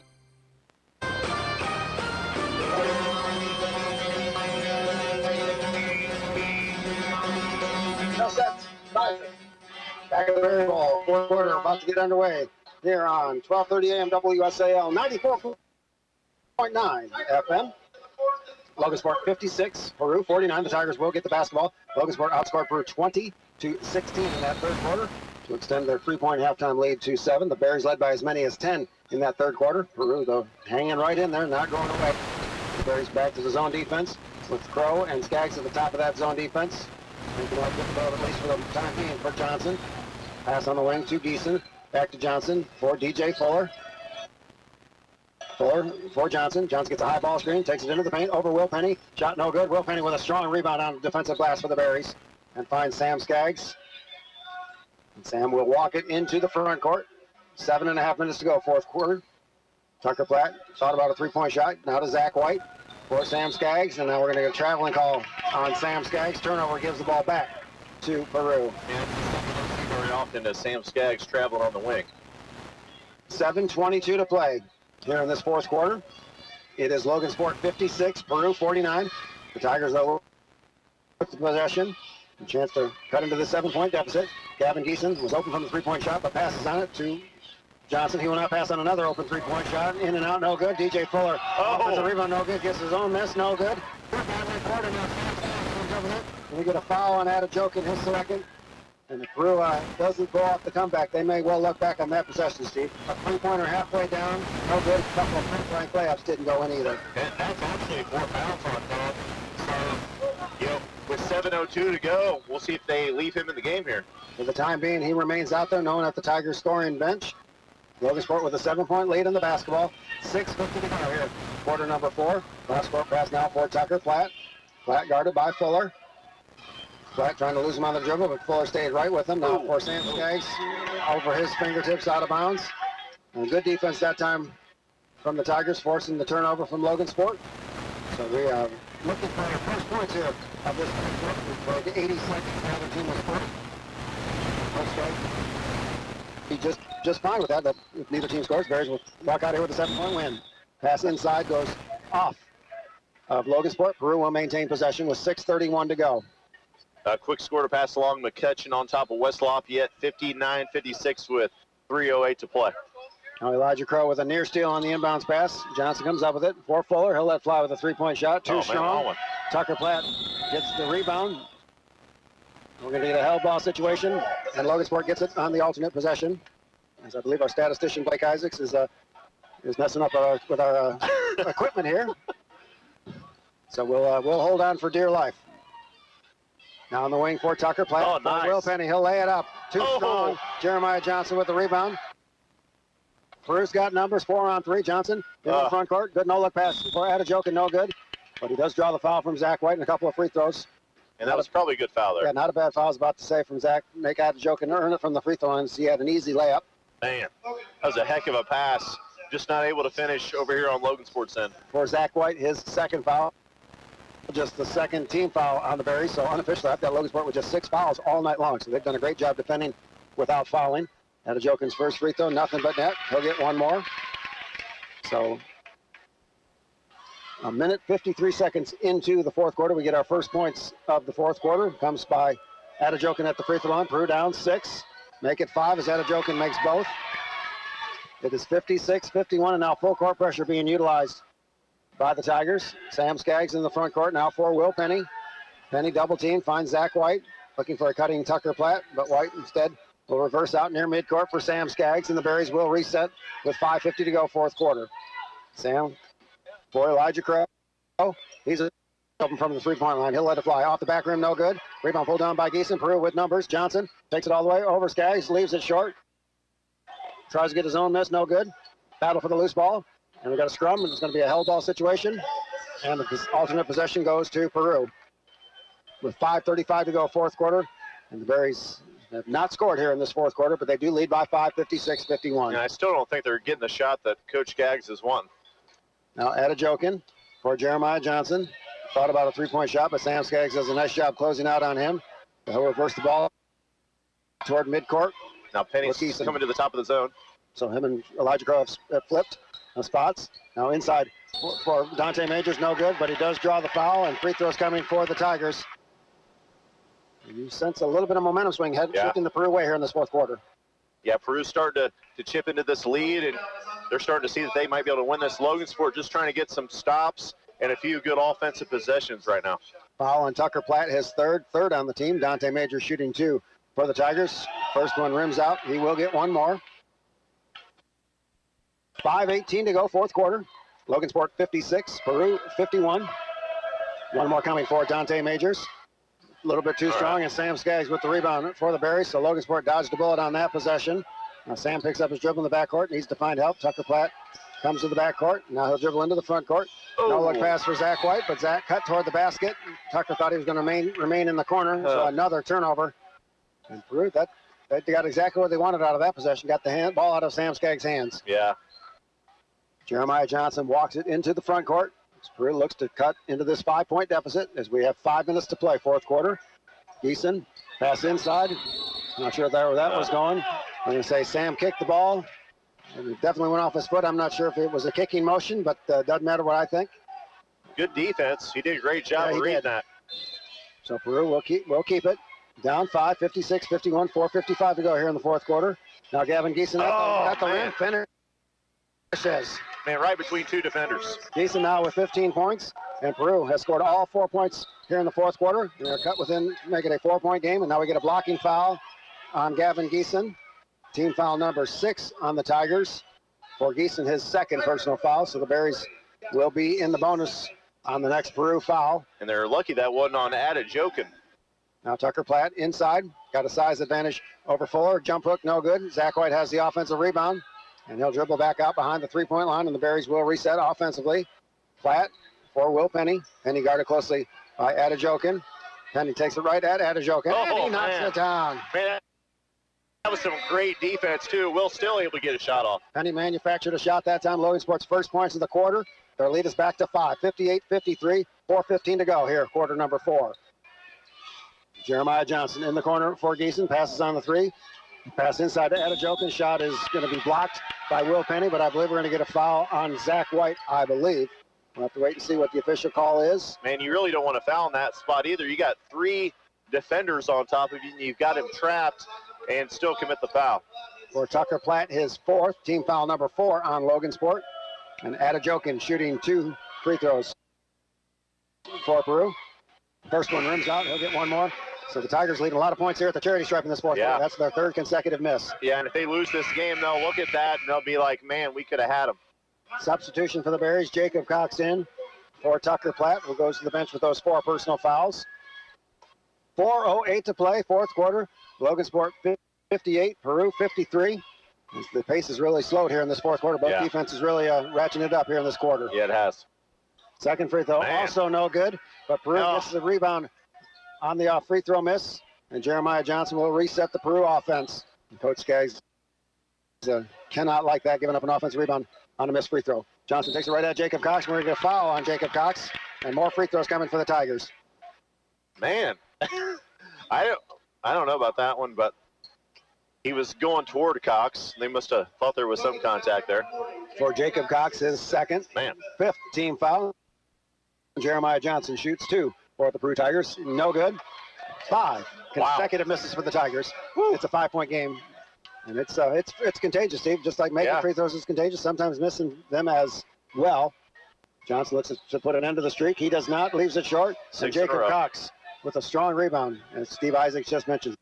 Back at the Berry Bowl, fourth quarter about to get underway here on 12:30 a.m. WSAL 94.9 FM. Logansport 56, Peru 49. The Tigers will get the basketball. Logansport outscored Peru 20-16 in that third quarter to extend their 3-point halftime lead to 7. The Berries led by as many as 10 in that third quarter. Peru, though, hanging right in there, not going away. The Berries back to the zone defense with Crow and Skaggs at the top of that zone defense. Thinking about getting the ball at least for the time being for Johnson. Pass on the wing to Geeson. Back to Johnson for DJ Fuller. Fuller for Johnson. Johnson gets a high ball screen, takes it into the paint over Will Penny. Shot no good. Will Penny with a strong rebound on defensive glass for the Berries. and finds Sam Skaggs. And Sam will walk it into the front court. 7.5 minutes to go, fourth quarter. Tucker Platt thought about a three-point shot. Now to Zach White for Sam Skaggs, and now we're going to get a traveling call on Sam Skaggs. Turnover gives the ball back to Peru. And very often as Sam Skaggs traveling on the wing. 7:22 to play here in this fourth quarter. It is Logansport 56, Peru 49. The Tigers over with the possession. A chance to cut into the 7-point deficit. Gavin Geeson was open from the three-point shot, but passes on it to Johnson. He will not pass on another open three-point shot. In and out, no good. DJ Fuller, offensive rebound, no good. Gets his own miss, no good. And we get a foul on Adejokin, his second. And if Peru doesn't go off the comeback, they may well look back on that possession, Steve. A three-pointer halfway down, no good. A couple of point-blank layups didn't go in either. And that's actually 4 fouls on Todd. So, with 7:02 to go, we'll see if they leave him in the game here. For the time being, he remains out there, known at the Tigers scoring bench. Logansport with a 7-point lead in the basketball. 6:50 to go here. Quarter number 4. Cross court pass now for Tucker Platt. Platt guarded by Fuller. Platt trying to lose him on the dribble, but Fuller stayed right with him. Now for Sam Skaggs, over his fingertips, out of bounds. And good defense that time from the Tigers, forcing the turnover from Logansport. So we are looking for our first points here of this quarter. We played 80 seconds. The other team was first. He just fine with that. But if neither team scores, Bears will walk out here with a 7-point win. Pass inside goes off of Logansport. Peru will maintain possession with 6:31 to go. A quick score to pass along. McCutcheon on top of West Lafayette, 59-56 with 3:08 to play. Now Elijah Crow with a near steal on the inbounds pass. Johnson comes up with it for Fuller. He'll let fly with a three-point shot. Too strong. Tucker Platt gets the rebound. We're going to get a held ball situation, and Logansport gets it on the alternate possession. As I believe our statistician Blake Isaacs is messing up with our equipment here. So we'll hold on for dear life. Now on the wing for Tucker Platt. Oh, nice. Will Penny, he'll lay it up. Too strong. Jeremiah Johnson with the rebound. Peru's got numbers, 4 on 3. Johnson in the front court. Good no-look pass for Adejokin, no good. But he does draw the foul from Zach White and a couple of free throws. And that was probably a good foul there. Yeah, not a bad foul. I was about to say from Zach. Make Adejokin earn it from the free throw line. So he had an easy layup. Man, that was a heck of a pass. Just not able to finish over here on Logansport's end. For Zach White, his second foul. Just the second team foul on the Berries. So unofficially, I've got Logansport with just 6 fouls all night long. So they've done a great job defending without fouling. Adejokin's first free throw, nothing but net. He'll get one more. So a minute 53 seconds into the fourth quarter, we get our first points of the fourth quarter. Comes by Adejokin at the free throw line. Peru down 6. Make it 5 as Adejokin makes both. It is 56-51, and now full court pressure being utilized by the Tigers. Sam Skaggs in the front court now for Will Penny. Penny double team, finds Zach White, looking for a cutting Tucker Platt, but White instead will reverse out near midcourt for Sam Skaggs, and the Berries will reset with 5:50 to go, fourth quarter. Sam for Elijah Crow. He's open from the three-point line. He'll let it fly. Off the back rim, no good. Rebound pulled down by Geeson. Peru with numbers. Johnson takes it all the way over Skaggs, leaves it short. Tries to get his own miss, no good. Battle for the loose ball. And we got a scrum, and it's going to be a held ball situation. And the alternate possession goes to Peru. With 5:35 to go, fourth quarter. And the Berries have not scored here in this fourth quarter, but they do lead by 5, 56-51. And I still don't think they're getting the shot that Coach Skaggs has won. Now Adejokin for Jeremiah Johnson. Thought about a three-point shot, but Sam Skaggs does a nice job closing out on him. He'll reverse the ball toward midcourt. Now Penny's coming to the top of the zone. So him and Elijah Crow have flipped spots. Now inside for Dante Majors, no good, but he does draw the foul, and free throws coming for the Tigers. You sense a little bit of momentum swing shifting the Peru way here in this fourth quarter. Yeah, Peru's starting to chip into this lead, and they're starting to see that they might be able to win this. Logansport just trying to get some stops and a few good offensive possessions right now. Foul on Tucker Platt, his third on the team. Dante Major shooting 2 for the Tigers. First one rims out. He will get one more. 5:18 to go, fourth quarter. Logansport 56, Peru 51. One more coming for Dante Majors. A little bit too strong, and Sam Skaggs with the rebound for the Berries. So Logansport dodged the bullet on that possession. Now Sam picks up his dribble in the backcourt, needs to find help. Tucker Platt comes to the back court. Now he'll dribble into the front court. No look pass for Zach White, but Zach cut toward the basket. Tucker thought he was going to remain in the corner, so another turnover. And Peru, they got exactly what they wanted out of that possession. Got the ball out of Sam Skaggs' hands. Yeah. Jeremiah Johnson walks it into the front court. Peru looks to cut into this 5-point deficit as we have 5 minutes to play, fourth quarter. Geeson, pass inside. Not sure where that was going. I'm going to say Sam kicked the ball. And it definitely went off his foot. I'm not sure if it was a kicking motion, but doesn't matter what I think. Good defense. He did a great job of reading that. So Peru will keep it. Down 5, 56-51, 4:55 to go here in the fourth quarter. Now Gavin Geeson at the rim, finishes. Man, right between two defenders. Geeson now with 15 points, and Peru has scored all 4 points here in the fourth quarter. They're cut within, make it a 4-point game, and now we get a blocking foul on Gavin Geeson. Team foul number 6 on the Tigers. For Geeson, his second personal foul, so the Berries will be in the bonus on the next Peru foul. And they're lucky that wasn't on Adejokin. Now Tucker Platt inside, got a size advantage over Fuller. Jump hook, no good. Zach White has the offensive rebound, and he'll dribble back out behind the 3-point line, and the Berries will reset offensively. Platt for Will Penny. Penny guarded closely by Adejokin. Penny takes it right at Adejokin, and he knocks it down. Man, that was some great defense, too. Will still able to get a shot off. Penny manufactured a shot that time. Logansport's first points of the quarter. Their lead is back to 5, 58-53, 4:15 to go here, quarter number 4. Jeremiah Johnson in the corner for Geeson, passes on the 3. Pass inside to Adejokin. Shot is going to be blocked by Will Penny, but I believe we're going to get a foul on Zach White, I believe. We'll have to wait and see what the official call is. Man, you really don't want to foul in that spot either. You got 3 defenders on top of you, and you've got him trapped and still commit the foul. For Tucker Platt, his 4th, team foul number 4 on Logansport. And Adejokin shooting 2 free throws for Peru. First one rims out, he'll get one more. So the Tigers leading a lot of points here at the charity stripe in this fourth quarter. That's their 3rd consecutive miss. Yeah, and if they lose this game, they'll look at that and they'll be like, man, we could have had them. Substitution for the Berries, Jacob Cox in for Tucker Platt, who goes to the bench with those 4 personal fouls. 4:08 to play, fourth quarter. Logansport 58, Peru 53. The pace is really slowed here in this fourth quarter. Both defenses really ratcheting it up here in this quarter. Yeah, it has. Second free throw, also no good, but Peru gets the rebound on the free throw miss, and Jeremiah Johnson will reset the Peru offense. And Coach Skaggs cannot like that, giving up an offensive rebound on a missed free throw. Johnson takes it right at Jacob Cox. We're going to get a foul on Jacob Cox, and more free throws coming for the Tigers. Man, I don't know about that one, but he was going toward Cox. They must have thought there was some contact there. For Jacob Cox, his 2nd, 5th team foul. Jeremiah Johnson shoots 2 for the Peru Tigers. No good. 5 consecutive misses for the Tigers. It's a 5-point game. And it's contagious, Steve. Just like making free throws is contagious, sometimes missing them as well. Johnson looks to put an end to the streak. He does not, leaves it short. So Jacob Cox with a strong rebound, as Steve Isaacs just mentioned.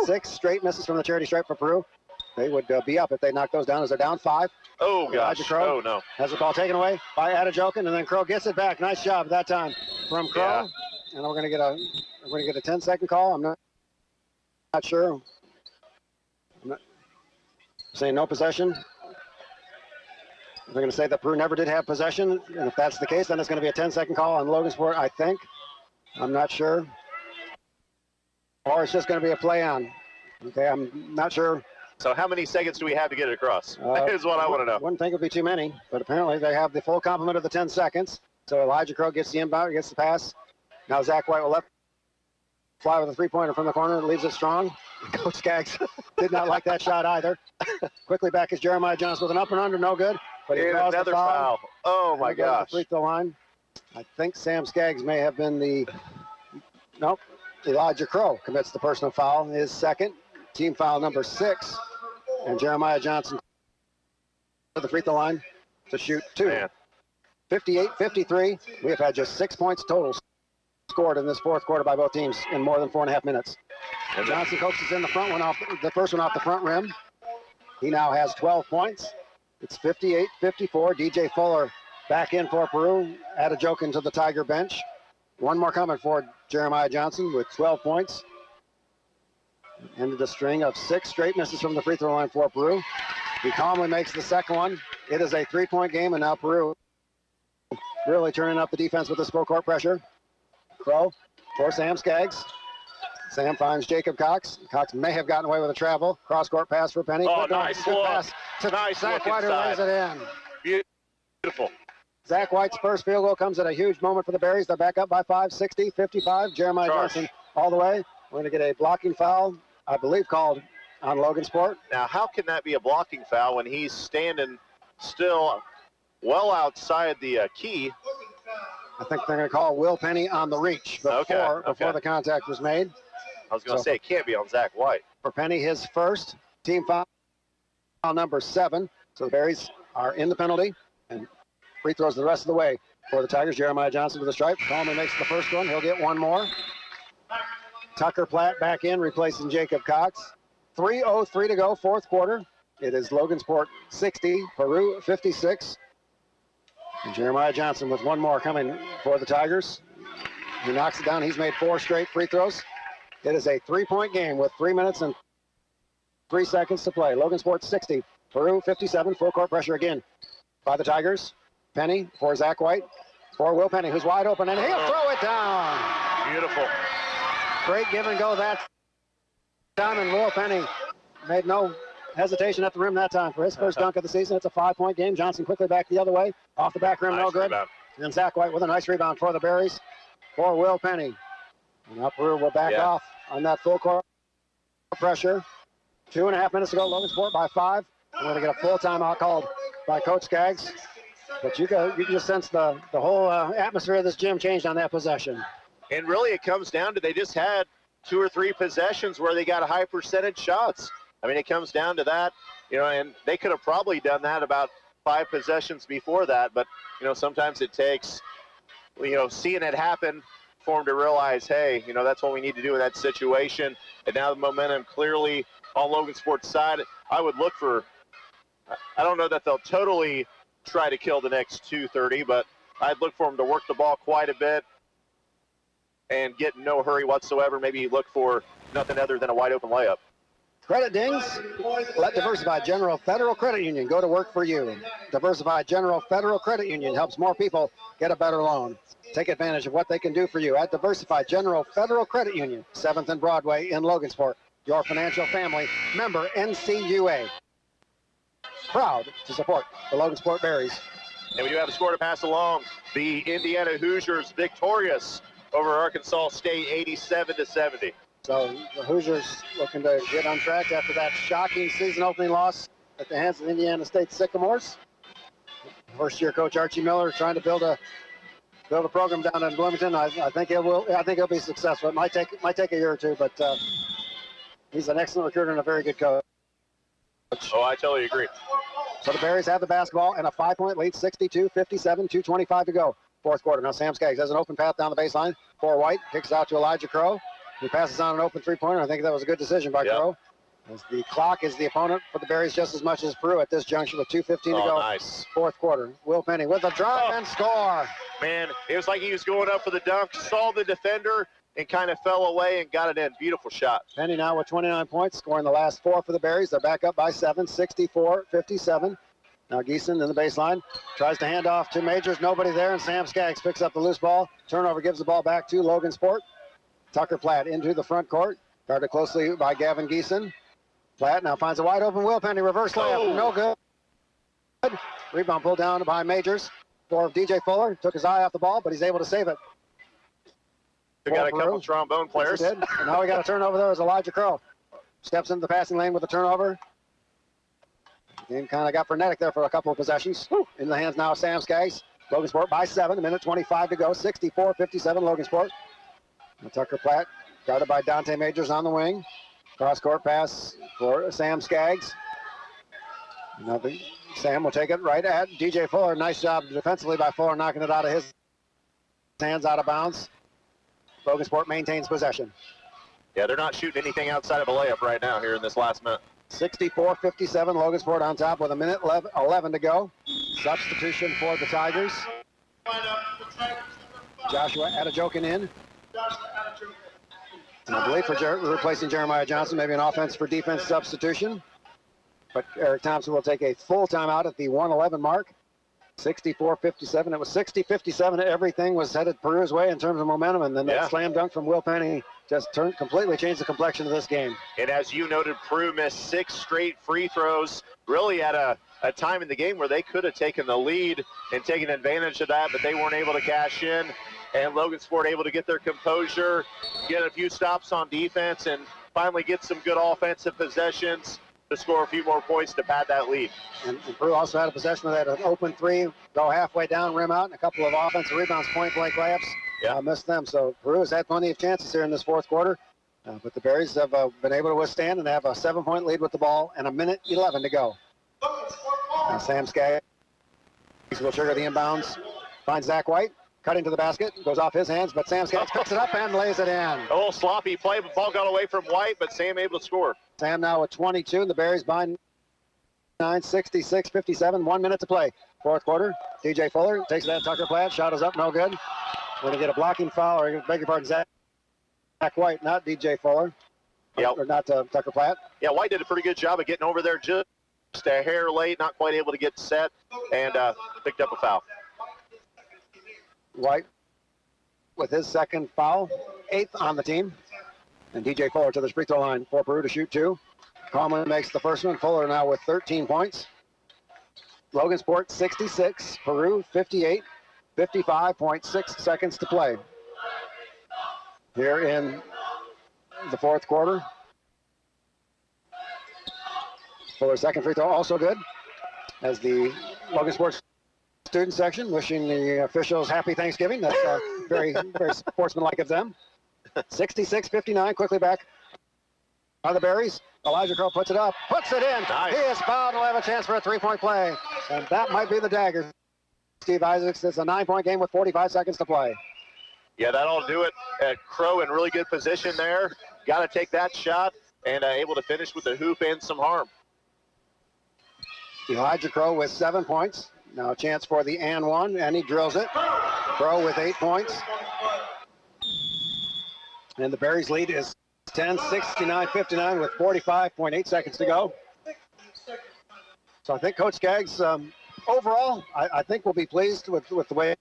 6 straight misses from the charity stripe for Peru. They would be up if they knock those down as they're down 5. Oh, gosh. Crow Oh, no. has the ball taken away by Adejokin, and then Crow gets it back. Nice job that time from Crow. Yeah. And we're going to get a 10-second call. I'm not sure. I'm not saying no possession. They're going to say that Peru never did have possession, and if that's the case, then it's going to be a 10-second call on Logansport, I think. I'm not sure. Or it's just going to be a play on. Okay, I'm not sure. So how many seconds do we have to get it across? Is what I want to know. Wouldn't think it would be too many, but apparently they have the full complement of the 10 seconds. So Elijah Crow gets the inbound, gets the pass. Now Zach White will fly with a 3-pointer from the corner, leaves it strong. Coach Skaggs did not like that shot either. Quickly back is Jeremiah Johnson with an up and under, no good. But he draws another the foul. Oh my gosh. The free throw line. I think Sam Skaggs may have been nope. Elijah Crow commits the personal foul, his 2nd, team foul number 6. And Jeremiah Johnson to the free throw line to shoot 2. 58-53. We have had just 6 points total scored in this fourth quarter by both teams in more than 4.5 minutes. And Johnson coaxes in the first one off the front rim. He now has 12 points. It's 58-54. DJ Fuller back in for Peru. Adejokin to the Tiger bench. One more coming for Jeremiah Johnson with 12 points. Ended a string of 6 straight misses from the free throw line for Peru. He calmly makes the second one. It is a 3-point game, and now Peru really turning up the defense with this full court pressure. Crow for Sam Skaggs. Sam finds Jacob Cox. Cox may have gotten away with a travel. Cross-court pass for Penny. Oh, nice good look. pass to Nice Zach look White, who lays inside. it in. Beautiful. Zach White's first field goal comes at a huge moment for the Berries. They're back up by 5, 60-55. Jeremiah Charge. Johnson all the way. We're going to get a blocking foul, I believe, called on Logan Sport. Now, how can that be a blocking foul when he's standing still well outside the key? I think they're going to call Will Penny on the reach before the contact was made. I was going to say it can't be on Zach White. For Penny, his first team foul number 7. So the Berries are in the penalty, and free throws the rest of the way for the Tigers. Jeremiah Johnson with a stripe. Coleman makes the first one. He'll get one more. Tucker Platt back in, replacing Jacob Cox. 3:03 to go, fourth quarter. It is Logansport 60, Peru 56. And Jeremiah Johnson with one more coming for the Tigers. He knocks it down. He's made 4 straight free throws. It is a 3-point game with 3 minutes and 3 seconds to play. Logansport 60, Peru 57. Full court pressure again by the Tigers. Penny for Zach White. For Will Penny, who's wide open, and he'll throw it down. Beautiful. Great give and go that time, and Will Penny made no hesitation at the rim that time for his first dunk of the season. It's a 5-point game. Johnson quickly back the other way. Off the back rim, no good. Rebound. And Zach White with a nice rebound for the Berries. For Will Penny. And now Peru will back off on that full court pressure. 2.5 minutes to go. Logansport by 5. We're going to get a full timeout called by Coach Skaggs. But you can just sense the whole atmosphere of this gym changed on that possession. And really it comes down to they just had 2 or 3 possessions where they got high percentage shots. I mean, it comes down to that, and they could have probably done that about 5 possessions before that. But, sometimes it takes, seeing it happen for them to realize, hey, that's what we need to do in that situation. And now the momentum clearly on Logansport's side. I would look for, I don't know that they'll totally try to kill the next 2:30, but I'd look for them to work the ball quite a bit and get in no hurry whatsoever. Maybe look for nothing other than a wide open layup. Credit dings. Let Diversified General Federal Credit Union go to work for you. Diversified General Federal Credit Union helps more people get a better loan. Take advantage of what they can do for you at Diversified General Federal Credit Union, 7th and Broadway in Logansport. Your financial family, member NCUA. Proud to support the Logansport Berries. And we do have a score to pass along. The Indiana Hoosiers victorious over Arkansas State, 87-70. So the Hoosiers looking to get on track after that shocking season opening loss at the hands of Indiana State Sycamores. First-year coach Archie Miller trying to build a program down in Bloomington. I think it will. I think he'll be successful. It might take a year or two, but he's an excellent recruiter and a very good coach. Oh, I totally agree. So the Berries have the basketball and a 5-point lead, 62-57, 2:25 to go. Fourth quarter. Now Sam Skaggs has an open path down the baseline for White. Kicks out to Elijah Crow. He passes on an open 3-pointer. I think that was a good decision by Crow. As the clock is the opponent for the Berries just as much as Peru at this junction with 2:15 to go. Nice. Fourth quarter. Will Penny with a drive and score. Man, it was like he was going up for the dunk, saw the defender, and kind of fell away and got it in. Beautiful shot. Penny now with 29 points, scoring the last 4 for the Berries. They're back up by 7, 64-57. Now Geeson in the baseline, tries to hand off to Majors. Nobody there, and Sam Skaggs picks up the loose ball. Turnover gives the ball back to Logansport. Tucker Platt into the front court, guarded closely by Gavin Geeson. Platt now finds a wide open Will Penny, reverse layup, no good. Rebound pulled down by Majors for DJ Fuller. Took his eye off the ball, but he's able to save it. We got a couple trombone players. Yes, and now we got a turnover there as Elijah Crow steps into the passing lane with a turnover. The game kind of got frenetic there for a couple of possessions. In the hands now of Sam Skaggs. Logansport by 7, 1:25 to go, 64-57 Logansport. Now Tucker Platt guarded by Dante Majors on the wing. Cross-court pass for Sam Skaggs. Now Sam will take it right at DJ Fuller. Nice job defensively by Fuller, knocking it out of his hands, out of bounds. Logansport maintains possession. Yeah, they're not shooting anything outside of a layup right now here in this last minute. 64-57, Logansport on top with 1:11 to go. Substitution for the Tigers. Joshua Adejokin in. And I believe for replacing Jeremiah Johnson, maybe an offense for defense substitution. but Eric Thompson will take a full timeout at the 1:11 mark. 64-57. It was 60-57. Everything was headed Peru's way in terms of momentum, and then that slam dunk from Will Penny just completely changed the complexion of this game. And as you noted, Peru missed 6 straight free throws, really at a time in the game where they could have taken the lead and taken advantage of that, but they weren't able to cash in. And Logansport able to get their composure, get a few stops on defense, and finally get some good offensive possessions to score a few more points to pad that lead. And Peru also had a possession that had an open three, go halfway down, rim out, and a couple of offensive rebounds, point-blank layups. Missed them. So Peru has had plenty of chances here in this fourth quarter, but the Berries have been able to withstand, and they have a 7-point lead with the ball and 1:11 to go. And Sam Skaggs will trigger the inbounds, finds Zach White, cutting to the basket, goes off his hands, but Sam Skaggs picks it up and lays it in. A little sloppy play, but ball got away from White, but Sam able to score. Sam now with 22, and the Berries by 9, 66-57, 1 minute to play. Fourth quarter, DJ Fuller takes that Tucker Platt, shot is up, no good. We're going to get a blocking foul, or beg your pardon, Zach White, not DJ Fuller. Or not Tucker Platt. Yeah, White did a pretty good job of getting over there just a hair late, not quite able to get set, and picked up a foul. White with his second foul, 8th on the team. And DJ Fuller to the free throw line for Peru to shoot 2. Coleman makes the first one. Fuller now with 13 points. Logansport 66, Peru 58, 55.6 seconds to play here in the fourth quarter. Fuller's second free throw also good, as the Logansport student section wishing the officials happy Thanksgiving. That's very, very sportsmanlike of them. 66-59, quickly back by the Berries. Elijah Crow puts it up, puts it in. Nice. He is fouled and will have a chance for a 3-point play. And that might be the dagger. Steve Isaacs, it's a 9-point game with 45 seconds to play. Yeah, that'll do it. Crow in really good position there. Got to take that shot and able to finish with the hoop and some harm. Elijah Crow with 7 points. Now a chance for the and one, and he drills it. Crow with 8 points. And the Berries lead is 10, 69-59 with 45.8 seconds to go. So I think Coach Skaggs, overall, I think will be pleased with the way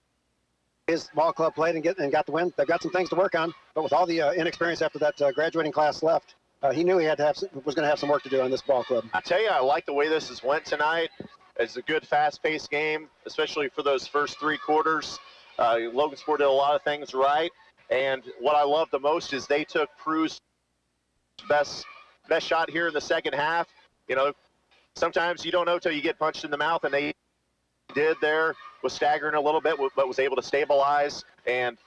his ball club played and got the win. They've got some things to work on, but with all the inexperience after that graduating class left, he knew he was going to have some work to do on this ball club. I tell you, I like the way this has went tonight. It's a good, fast-paced game, especially for those first 3 quarters. Logansport did a lot of things right, and what I love the most is they took Peru's best shot here in the second half. You know, sometimes you don't know till you get punched in the mouth, and they did there, was staggering a little bit, but was able to stabilize and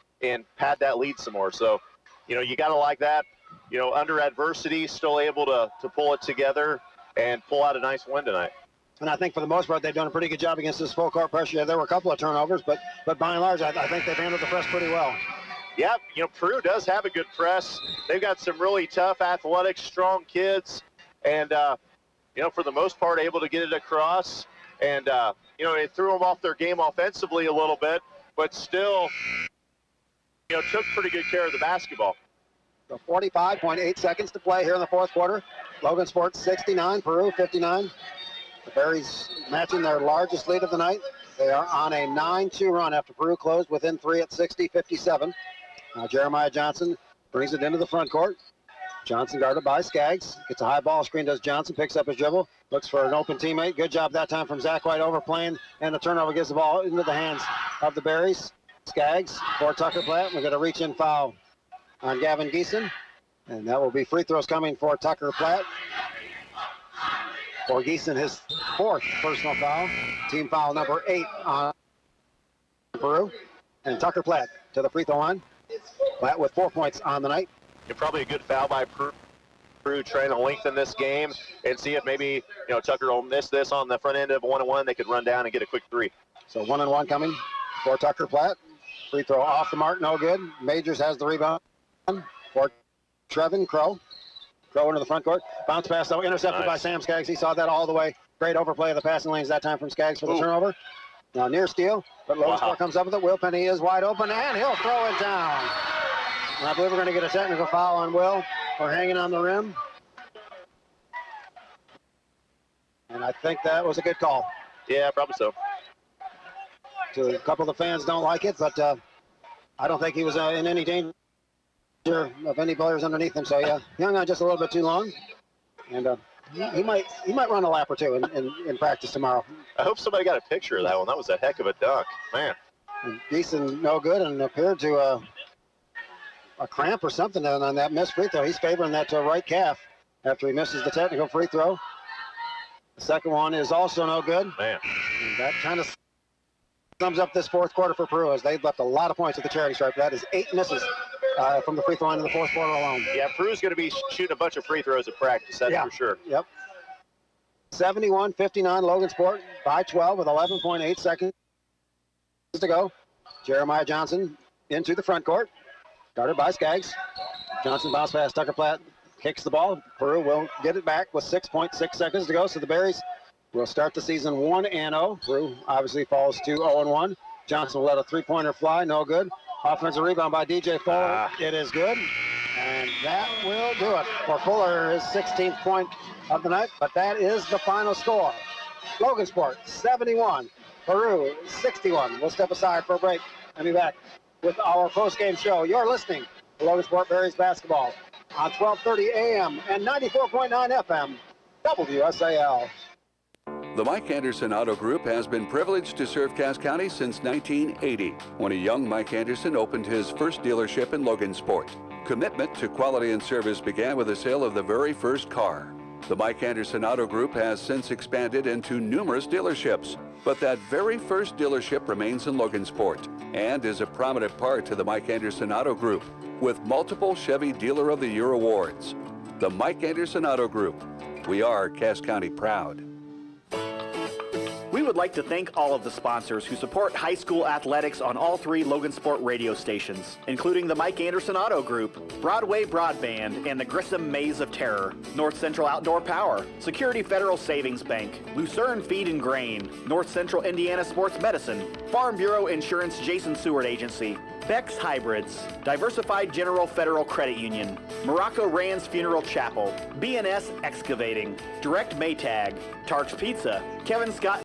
pad that lead some more. So, you know, you got to like that. You know, under adversity, still able to pull it together and pull out a nice win tonight. And I think for the most part, they've done a pretty good job against this full court pressure. There were a couple of turnovers, but by and large, I think they've handled the press pretty well. Yeah, you know, Peru does have a good press. They've got some really tough, athletic, strong kids, and, you know, for the most part, able to get it across. And, you know, it threw them off their game offensively a little bit, but still, you know, took pretty good care of the basketball. So 45.8 seconds to play here in the fourth quarter. Logansport 69, Peru 59. The Berries matching their largest lead of the night. They are on a 9-2 run after Peru closed within 3 at 60-57. Now Jeremiah Johnson brings it into the front court. Johnson guarded by Skaggs. Gets a high ball screen, does Johnson, picks up his dribble, looks for an open teammate. Good job that time from Zach White overplaying, and the turnover gives the ball into the hands of the Berries. Skaggs for Tucker Platt. We're going to reach in foul on Gavin Geeson, and that will be free throws coming for Tucker Platt. For Geeson, his 4th personal foul. Team foul number 8 on Peru. And Tucker Platt to the free throw line. Platt with 4 points on the night. Probably a good foul by Peru trying to lengthen this game and see if maybe, you know, Tucker will miss this on the front end of 1-on-1. They could run down and get a quick 3. So 1-on-1 coming for Tucker Platt. Free throw off the mark, no good. Majors has the rebound for Trevin Crow. Crow into the front court. Bounce pass, though, intercepted by Sam Skaggs. He saw that all the way. Great overplay of the passing lanes that time from Skaggs for the turnover. Now near steal, but Logansport comes up with it. Will Penny is wide open, and he'll throw it down. And I believe we're going to get a technical foul on Will for hanging on the rim. And I think that was a good call. Yeah, probably so. A couple of the fans don't like it, but I don't think he was in any danger of any players underneath him. So yeah, he hung on just a little bit too long, and he might run a lap or two in practice tomorrow. I hope somebody got a picture of that one. That was a heck of a dunk, man. And Geeson no good and appeared to a cramp or something on that missed free throw. He's favoring that right calf after he misses the technical free throw. The second one is also no good. Man, and that kind of sums up this fourth quarter for Peru, as they've left a lot of points at the charity stripe. That is 8 misses from the free throw line in the fourth quarter alone. Yeah, Peru's going to be shooting a bunch of free throws at practice, that's for sure. Yep. 71-59 Logansport by 12 with 11.8 seconds to go. Jeremiah Johnson into the front court, guarded by Skaggs. Johnson bounce pass, Tucker Platt kicks the ball. Peru will get it back with 6.6 seconds to go, so the Berries will start the season 1-0. Peru obviously falls to 0-1. Johnson will let a three-pointer fly, no good. Offensive rebound by DJ Fuller. It is good. And that will do it for Fuller, his 16th point of the night. But that is the final score. Logansport 71, Peru 61. We'll step aside for a break and be back with our post-game show. You're listening to Logansport Berries basketball on 1230 AM and 94.9 FM, WSAL. The Mike Anderson Auto Group has been privileged to serve Cass County since 1980, when a young Mike Anderson opened his first dealership in Logansport. Commitment to quality and service began with the sale of the very first car. The Mike Anderson Auto Group has since expanded into numerous dealerships, but that very first dealership remains in Logansport and is a prominent part to the Mike Anderson Auto Group, with multiple Chevy Dealer of the Year awards. The Mike Anderson Auto Group. We are Cass County proud. We would like to thank all of the sponsors who support high school athletics on all 3 Logansport radio stations, including the Mike Anderson Auto Group, Broadway Broadband, and the Grissom Maze of Terror, North Central Outdoor Power, Security Federal Savings Bank, Lucerne Feed and Grain, North Central Indiana Sports Medicine, Farm Bureau Insurance Jason Seward Agency, Beck's Hybrids, Diversified General Federal Credit Union, Morocco Rand's Funeral Chapel, B&S Excavating, Direct Maytag, Tark's Pizza, Kevin Scott